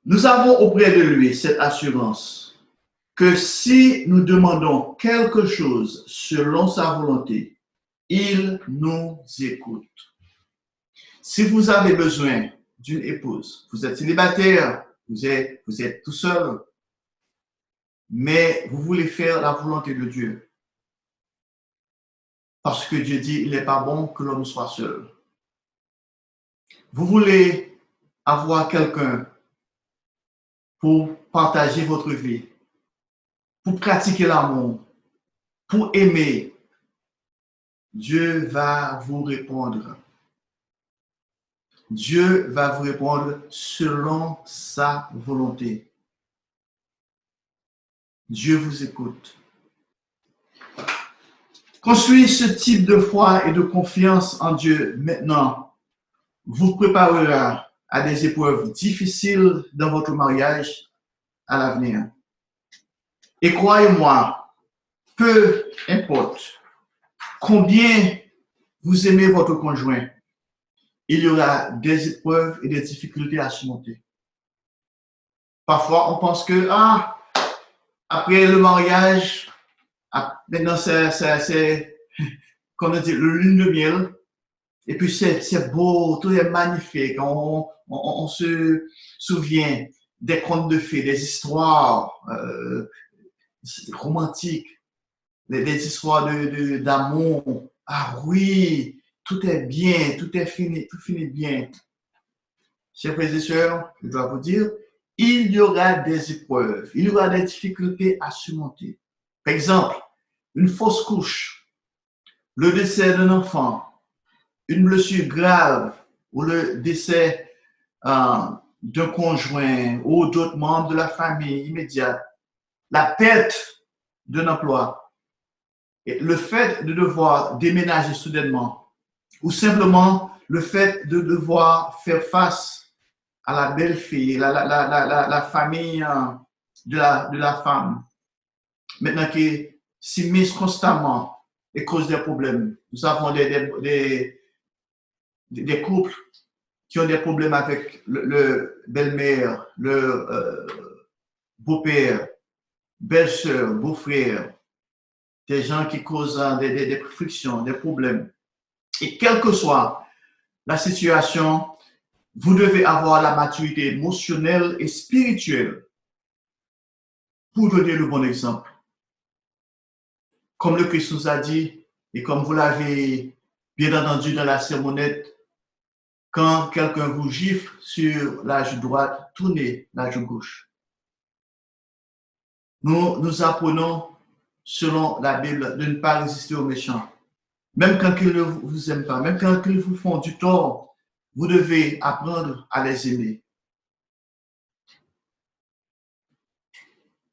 Nous avons auprès de lui cette assurance que si nous demandons quelque chose selon sa volonté, il nous écoute. Si vous avez besoin d'une épouse, vous êtes célibataire, vous êtes tout seul, mais vous voulez faire la volonté de Dieu. Parce que Dieu dit, il n'est pas bon que l'homme soit seul. Vous voulez avoir quelqu'un pour partager votre vie, pour pratiquer l'amour, pour aimer. Dieu va vous répondre. Dieu va vous répondre selon sa volonté. Dieu vous écoute. Construire ce type de foi et de confiance en Dieu maintenant vous préparera à des épreuves difficiles dans votre mariage à l'avenir. Et croyez-moi, peu importe combien vous aimez votre conjoint, il y aura des épreuves et des difficultés à surmonter. Parfois, on pense que, après le mariage, maintenant c'est, comme on dit, le lune de miel, et puis c'est beau, tout est magnifique, on se souvient des contes de fées, des histoires romantiques, des histoires d'amour. Ah oui, tout est bien, tout est fini, tout finit bien. Chers frères et sœurs, je dois vous dire, il y aura des épreuves, il y aura des difficultés à surmonter. Par exemple, une fausse couche, le décès d'un enfant, une blessure grave ou le décès d'un conjoint ou d'autres membres de la famille immédiate, la perte d'un emploi, et le fait de devoir déménager soudainement ou simplement le fait de devoir faire face à la belle-fille, la famille de la femme, maintenant qui s'immisce constamment et cause des problèmes. Nous avons des couples qui ont des problèmes avec le belle-mère, le beau-père, belles-sœurs, beaux-frères, des gens qui causent des frictions, des problèmes. Et quelle que soit la situation, vous devez avoir la maturité émotionnelle et spirituelle pour donner le bon exemple. Comme le Christ nous a dit, et comme vous l'avez bien entendu dans la sermonnette, quand quelqu'un vous gifle sur la joue droite, tournez la joue gauche. Nous apprenons, selon la Bible, de ne pas résister aux méchants. Même quand ils ne vous aiment pas, même quand ils vous font du tort, vous devez apprendre à les aimer.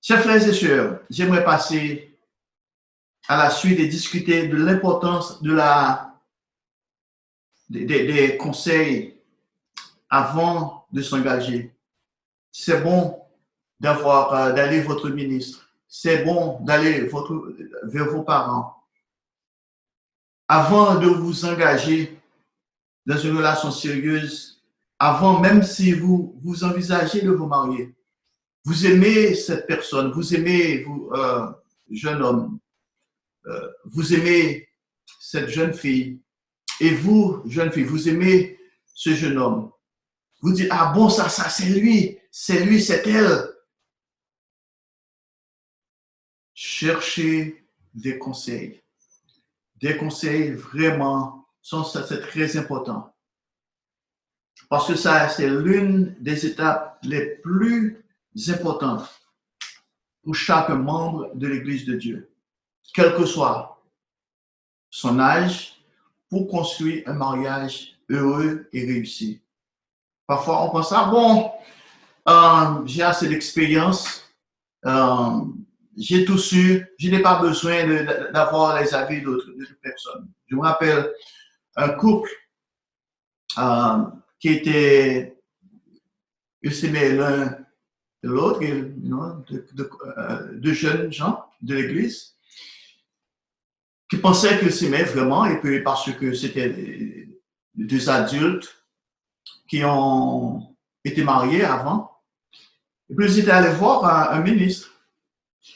Chers frères et sœurs, j'aimerais passer à la suite et discuter de l'importance des conseils avant de s'engager. C'est bon d'aller votre ministre. C'est bon d'aller vers vos parents. Avant de vous engager dans une relation sérieuse, avant même si vous envisagez de vous marier, vous aimez cette personne, vous aimez, vous, jeune homme, vous aimez cette jeune fille, et vous, jeune fille, vous aimez ce jeune homme. Vous dites, ah bon, ça, c'est lui, c'est elle. Cherchez des conseils. Des conseils vraiment, c'est très important. Parce que ça, c'est l'une des étapes les plus importantes pour chaque membre de l'Église de Dieu, quel que soit son âge, pour construire un mariage heureux et réussi. Parfois, on pense, ah bon, j'ai assez d'expérience, j'ai tout su, je n'ai pas besoin d'avoir les avis d'autres personnes. Je me rappelle un couple qui était, ils s'aimaient l'un de l'autre, de jeunes gens de l'Église, qui pensaient qu'ils s'aimaient vraiment, et puis parce que c'était deux adultes qui ont été mariés avant. Et puis ils étaient allés voir un ministre.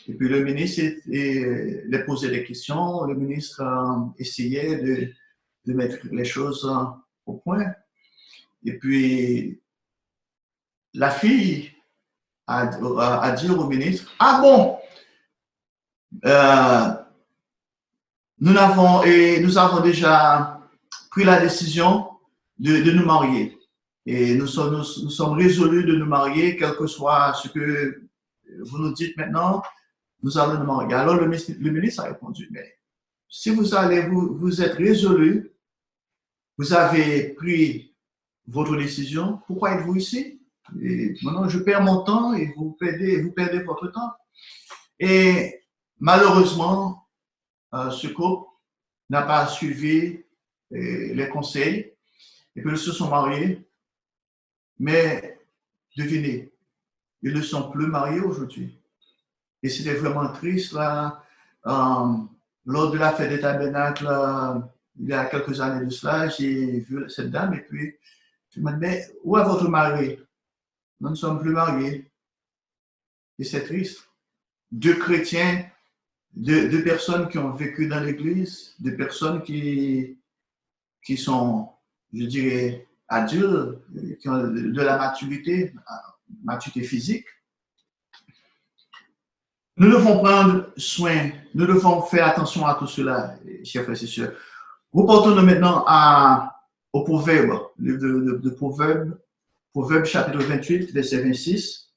Et puis le ministre les posait des questions, le ministre essayait de mettre les choses au point. Et puis la fille a dit au ministre, ah bon, nous avons déjà pris la décision de nous marier. Et nous sommes résolus de nous marier, quel que soit ce que vous nous dites maintenant, nous allons nous marier. Alors le ministre a répondu, mais si vous êtes résolu, vous avez pris votre décision, pourquoi êtes-vous ici? Et maintenant, je perds mon temps et vous perdez votre temps. Et malheureusement, ce couple n'a pas suivi les conseils et puis ils se sont mariés. Mais devinez, ils ne sont plus mariés aujourd'hui. Et c'était vraiment triste. Là, lors de la fête des tabernacles, il y a quelques années de cela, j'ai vu cette dame et puis je me dis, mais où est votre mari? Nous ne sommes plus mariés. Et c'est triste. Deux chrétiens, deux personnes qui ont vécu dans l'église, deux personnes qui sont, je dirais, adultes, qui ont de la maturité physique. Nous devons prendre soin, nous devons faire attention à tout cela, chers frères et sœurs. Reportons-nous maintenant au Proverbe, livre de Proverbe, Proverbe chapitre 28, verset 26.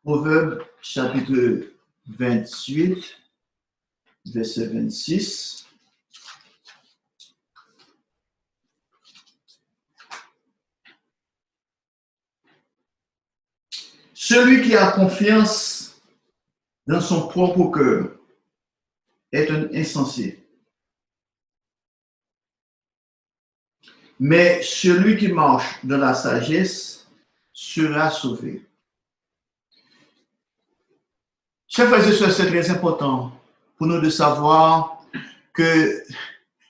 Proverbe chapitre 28, verset 26. Celui qui a confiance dans son propre cœur est un insensé. Mais celui qui marche dans la sagesse sera sauvé. Chers frères et sœurs, c'est très important pour nous de savoir que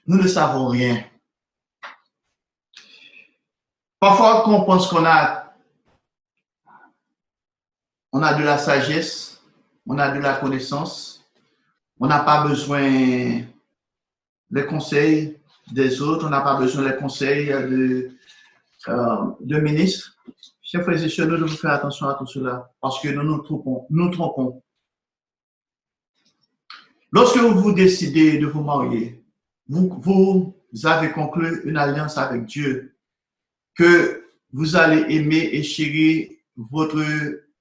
nous ne savons rien. Parfois, quand on pense qu'on a On a de la sagesse, on a de la connaissance, on n'a pas besoin des conseils des autres, on n'a pas besoin des conseils de ministres. Chers frères et sœurs, nous devons faire attention à tout cela parce que nous nous trompons. Nous trompons. Lorsque vous décidez de vous marier, vous avez conclu une alliance avec Dieu que vous allez aimer et chérir votre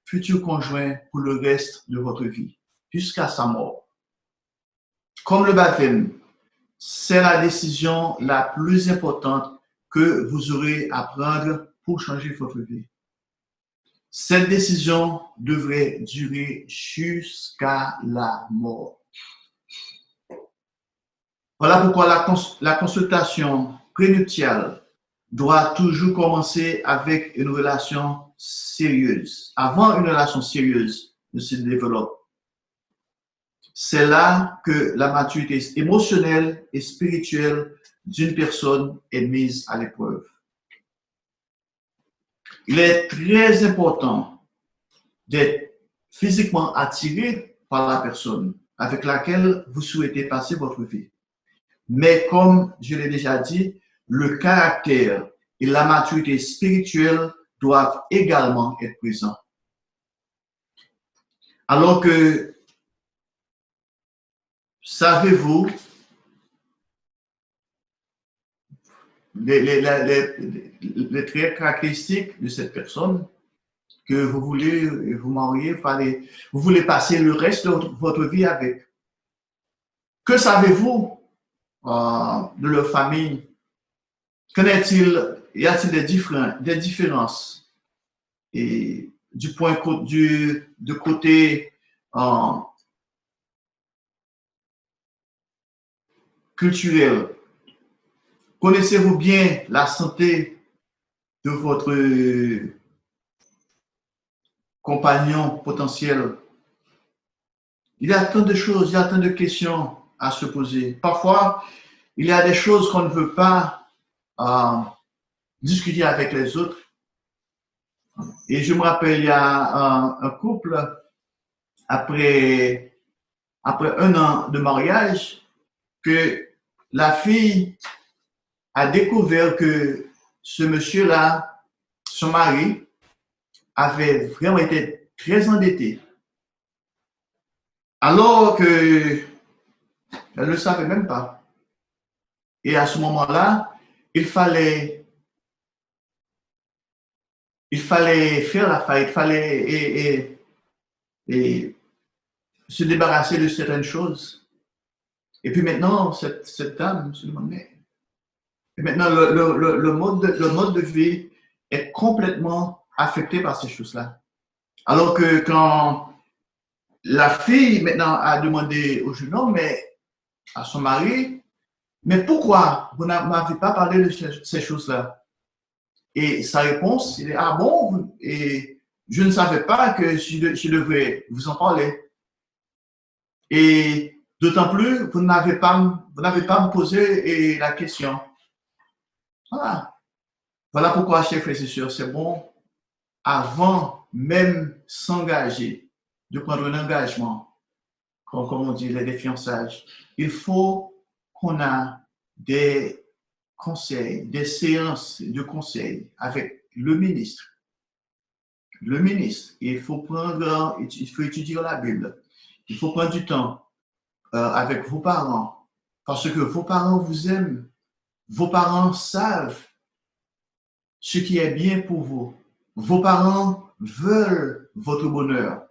futur conjoint pour le reste de votre vie, jusqu'à sa mort. Comme le baptême, c'est la décision la plus importante que vous aurez à prendre pour changer votre vie. Cette décision devrait durer jusqu'à la mort. Voilà pourquoi la consultation prénuptiale doit toujours commencer avec une relation sérieuse. Avant une relation sérieuse ne se développe. C'est là que la maturité émotionnelle et spirituelle d'une personne est mise à l'épreuve. Il est très important d'être physiquement attiré par la personne avec laquelle vous souhaitez passer votre vie. Mais comme je l'ai déjà dit, le caractère et la maturité spirituelle doivent également être présents. Alors que, savez-vous, les traits caractéristiques de cette personne que vous voulez vous marier, vous voulez passer le reste de votre vie avec. Que savez-vous de leur famille? Y a-t-il des différences et du côté culturel? Connaissez-vous bien la santé de votre compagnon potentiel? Il y a tant de choses, il y a tant de questions à se poser. Parfois, il y a des choses qu'on ne veut pas discuter avec les autres. Et je me rappelle, il y a un couple, après 1 an de mariage, que la fille a découvert que ce monsieur-là, son mari, avait vraiment été très endetté. Alors que elle ne le savait même pas. Et à ce moment-là, il fallait faire la faille, il fallait se débarrasser de certaines choses. Et puis maintenant, cette dame se demande, mais maintenant, le mode de vie est complètement affecté par ces choses-là. Alors que quand la fille maintenant a demandé au jeune homme, mais à son mari, mais pourquoi vous n'avez pas parlé de ces choses-là? Et sa réponse, il est, ah bon, et je ne savais pas que je devrais vous en parler. Et d'autant plus, vous n'avez pas me posé la question. Voilà pourquoi, chers frères et sœurs, c'est bon, avant même s'engager, de prendre un engagement, comme on dit, les fiançailles, il faut qu'on a des conseils, des séances de conseils avec le ministre. Le ministre, il faut étudier la Bible. Il faut prendre du temps avec vos parents, parce que vos parents vous aiment. Vos parents savent ce qui est bien pour vous. Vos parents veulent votre bonheur.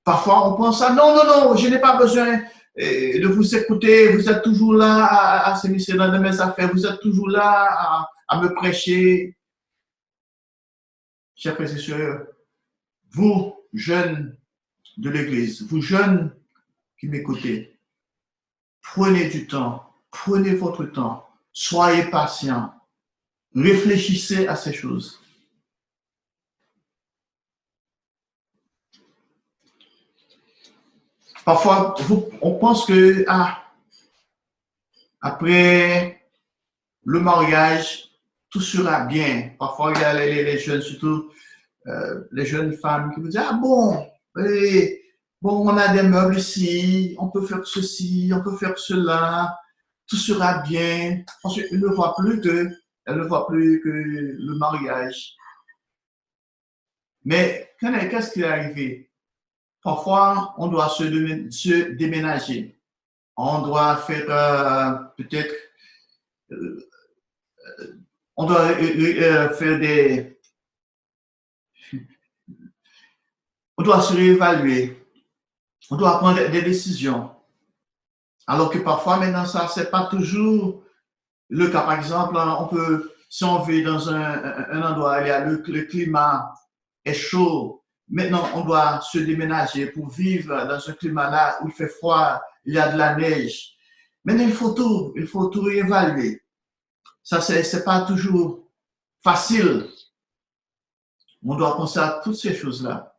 Parfois, on pense à non, je n'ai pas besoin de vous écouter. Vous êtes toujours là à s'immiscer dans mes affaires. Vous êtes toujours là à me prêcher. Chers frères et sœurs, vous, jeunes de l'Église, vous jeunes qui m'écoutez, prenez du temps, prenez votre temps, soyez patients, réfléchissez à ces choses. Parfois, on pense que après le mariage, tout sera bien. Parfois, il y a les jeunes surtout les jeunes femmes qui vous disent, ah bon, bon, on a des meubles ici, on peut faire ceci, on peut faire cela, tout sera bien. Ensuite, elle ne voit plus que le mariage. Mais qu'est-ce qui est arrivé? Parfois, on doit se déménager. On doit faire peut-être, euh, on doit faire on doit se réévaluer. On doit prendre des décisions. Alors que parfois, maintenant, ça, c'est pas toujours le cas. Par exemple, on peut, si on vit dans un endroit, il y a le climat est chaud. Maintenant, on doit se déménager pour vivre dans un climat là où il fait froid, il y a de la neige. Maintenant, il faut tout réévaluer. Ça, c'est pas toujours facile. On doit penser à toutes ces choses-là.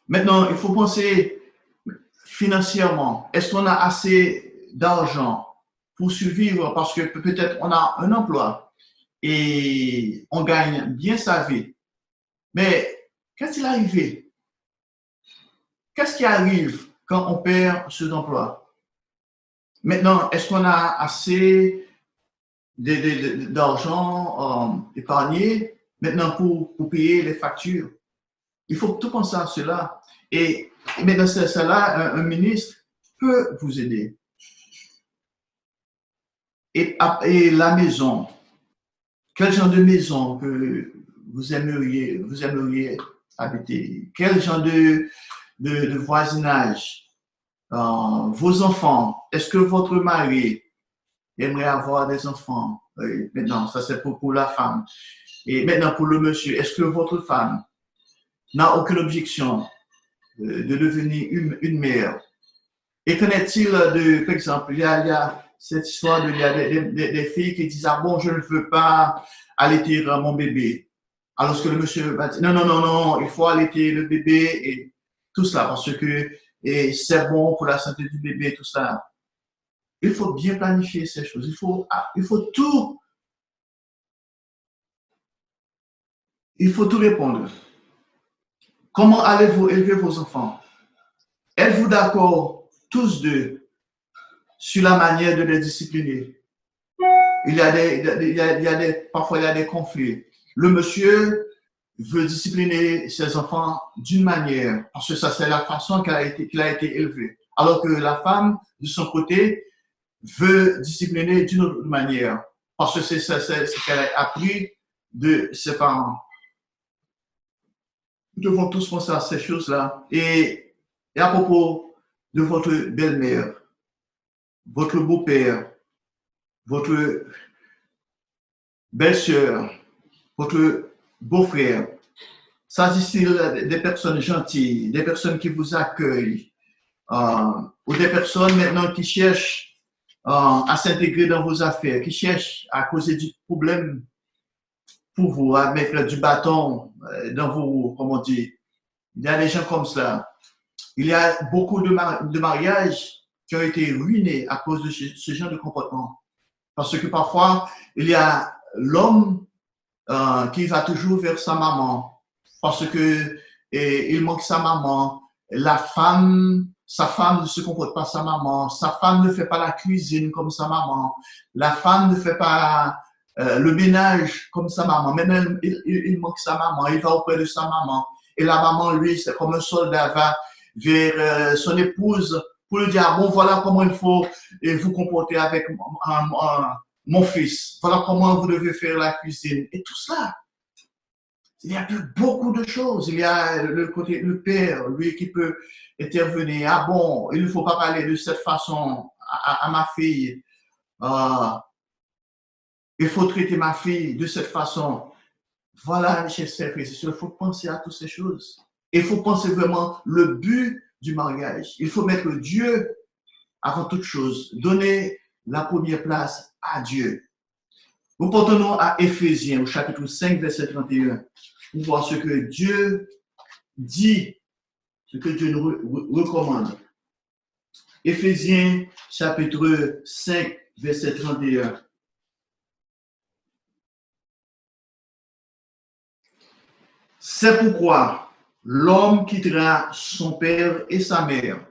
Maintenant, il faut penser financièrement. Est-ce qu'on a assez d'argent pour survivre? Parce que peut-être on a un emploi et on gagne bien sa vie. Mais qu'est-ce qui est arrivé? Qu'est-ce qui arrive quand on perd cet emploi? Maintenant, est-ce qu'on a assez d'argent épargné maintenant pour payer les factures? Il faut tout penser à cela. Et maintenant, c'est cela, un ministre peut vous aider. Et la maison, quel genre de maison que vous aimeriez habiter? Quel genre de voisinage? Vos enfants, est-ce que votre mari aimerait avoir des enfants? Maintenant, ça c'est pour la femme. Et maintenant, pour le monsieur, est-ce que votre femme n'a aucune objection de devenir une mère? Et qu'en est-il de, par exemple, il y a cette histoire il y a des filles qui disent, ah bon, je ne veux pas allaiter mon bébé. Alors que le monsieur va dire, non, non, non, non, il faut allaiter le bébé et tout ça, parce que c'est bon pour la santé du bébé, tout ça. Il faut bien planifier ces choses. Il faut tout répondre. Comment allez-vous élever vos enfants? Êtes-vous d'accord tous deux sur la manière de les discipliner? Parfois, il y a des conflits. Le monsieur veut discipliner ses enfants d'une manière, parce que ça, c'est la façon qu'il a été élevé. Alors que la femme, de son côté, veut discipliner d'une autre manière, parce que c'est ce qu'elle a appris de ses parents. Nous devons tous penser à ces choses-là. Et à propos de votre belle-mère, votre beau-père, votre belle-sœur, votre beau-frère, s'agit-il des personnes gentilles, des personnes qui vous accueillent, ou des personnes maintenant qui cherchent à s'intégrer dans vos affaires, qui cherchent à causer du problème pour vous, à mettre du bâton dans vos roues, comme on dit. Il y a des gens comme ça. Il y a beaucoup de mariages qui ont été ruinés à cause de ce genre de comportement. Parce que parfois, il y a l'homme qui va toujours vers sa maman parce que il manque sa maman. Sa femme ne se comporte pas sa maman. Sa femme ne fait pas la cuisine comme sa maman. La femme ne fait pas le ménage comme sa maman. Maintenant, il manque sa maman. Il va auprès de sa maman. Et la maman, lui, c'est comme un soldat, va vers son épouse pour lui dire, ah bon, voilà comment il faut vous comporter avec mon fils. Voilà comment vous devez faire la cuisine. Et tout cela. Il y a beaucoup de choses. Il y a le côté, le père, lui, qui peut intervenir. Ah bon, il ne faut pas parler de cette façon à ma fille. Il faut traiter ma fille de cette façon. Voilà, chers frères et sœurs, il faut penser à toutes ces choses. Il faut penser vraiment le but du mariage. Il faut mettre Dieu avant toute chose. Donner la première place à Dieu. Nous portons à Éphésiens, au chapitre 5, verset 31, pour voir ce que Dieu dit, ce que Dieu nous recommande. Éphésiens, chapitre 5, verset 31. C'est pourquoi l'homme quittera son père et sa mère,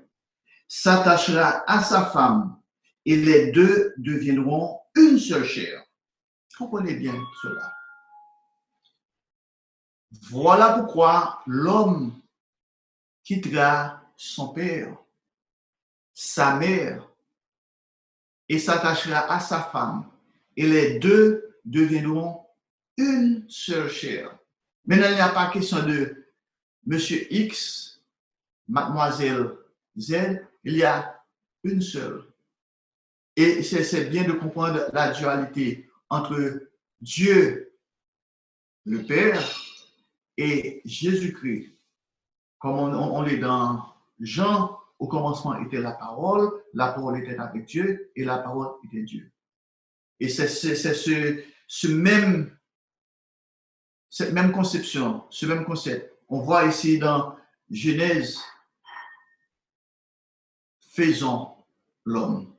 s'attachera à sa femme, et les deux deviendront une seule chair. Comprenez bien cela. Voilà pourquoi l'homme quittera son père, sa mère, et s'attachera à sa femme, et les deux deviendront une seule chair. Maintenant, il n'y a pas question de Monsieur X, Mademoiselle Z, il y a une seule. Et c'est bien de comprendre la dualité entre Dieu, le Père, et Jésus-Christ. Comme on est dans Jean, au commencement était la parole était avec Dieu, et la parole était Dieu. Et c'est cette même conception, ce même concept. On voit ici dans Genèse, faisons l'homme.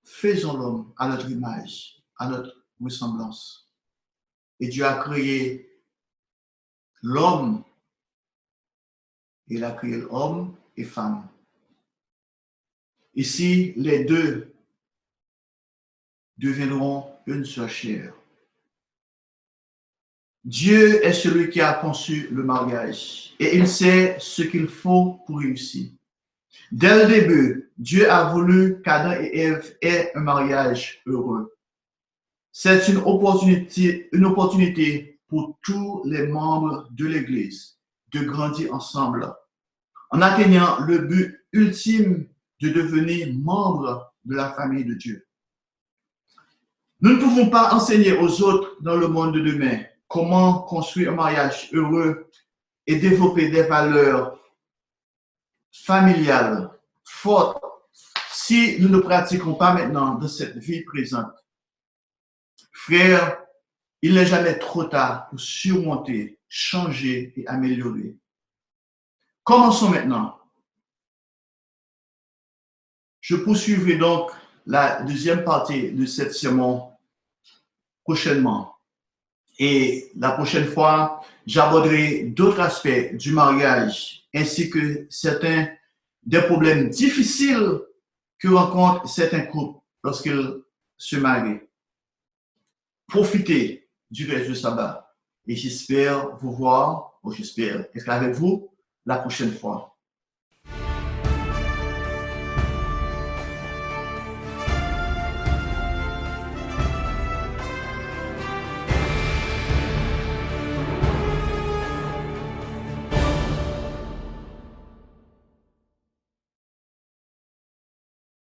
Faisons l'homme à notre image, à notre ressemblance. Et Dieu a créé l'homme, il a créé homme et femme. Ici, les deux deviendront une seule chair. Dieu est celui qui a conçu le mariage et il sait ce qu'il faut pour réussir. Dès le début, Dieu a voulu qu'Adam et Ève aient un mariage heureux. C'est une opportunité pour tous les membres de l'Église de grandir ensemble en atteignant le but ultime de devenir membre de la famille de Dieu. Nous ne pouvons pas enseigner aux autres dans le monde de demain comment construire un mariage heureux et développer des valeurs familiales fortes si nous ne pratiquons pas maintenant dans cette vie présente. Frères, il n'est jamais trop tard pour surmonter, changer et améliorer. Commençons maintenant. Je poursuivrai donc la deuxième partie de cette sermon prochainement. Et la prochaine fois, j'aborderai d'autres aspects du mariage ainsi que certains des problèmes difficiles que rencontrent certains couples lorsqu'ils se marient. Profitez du reste du sabbat et j'espère vous voir, j'espère être avec vous la prochaine fois.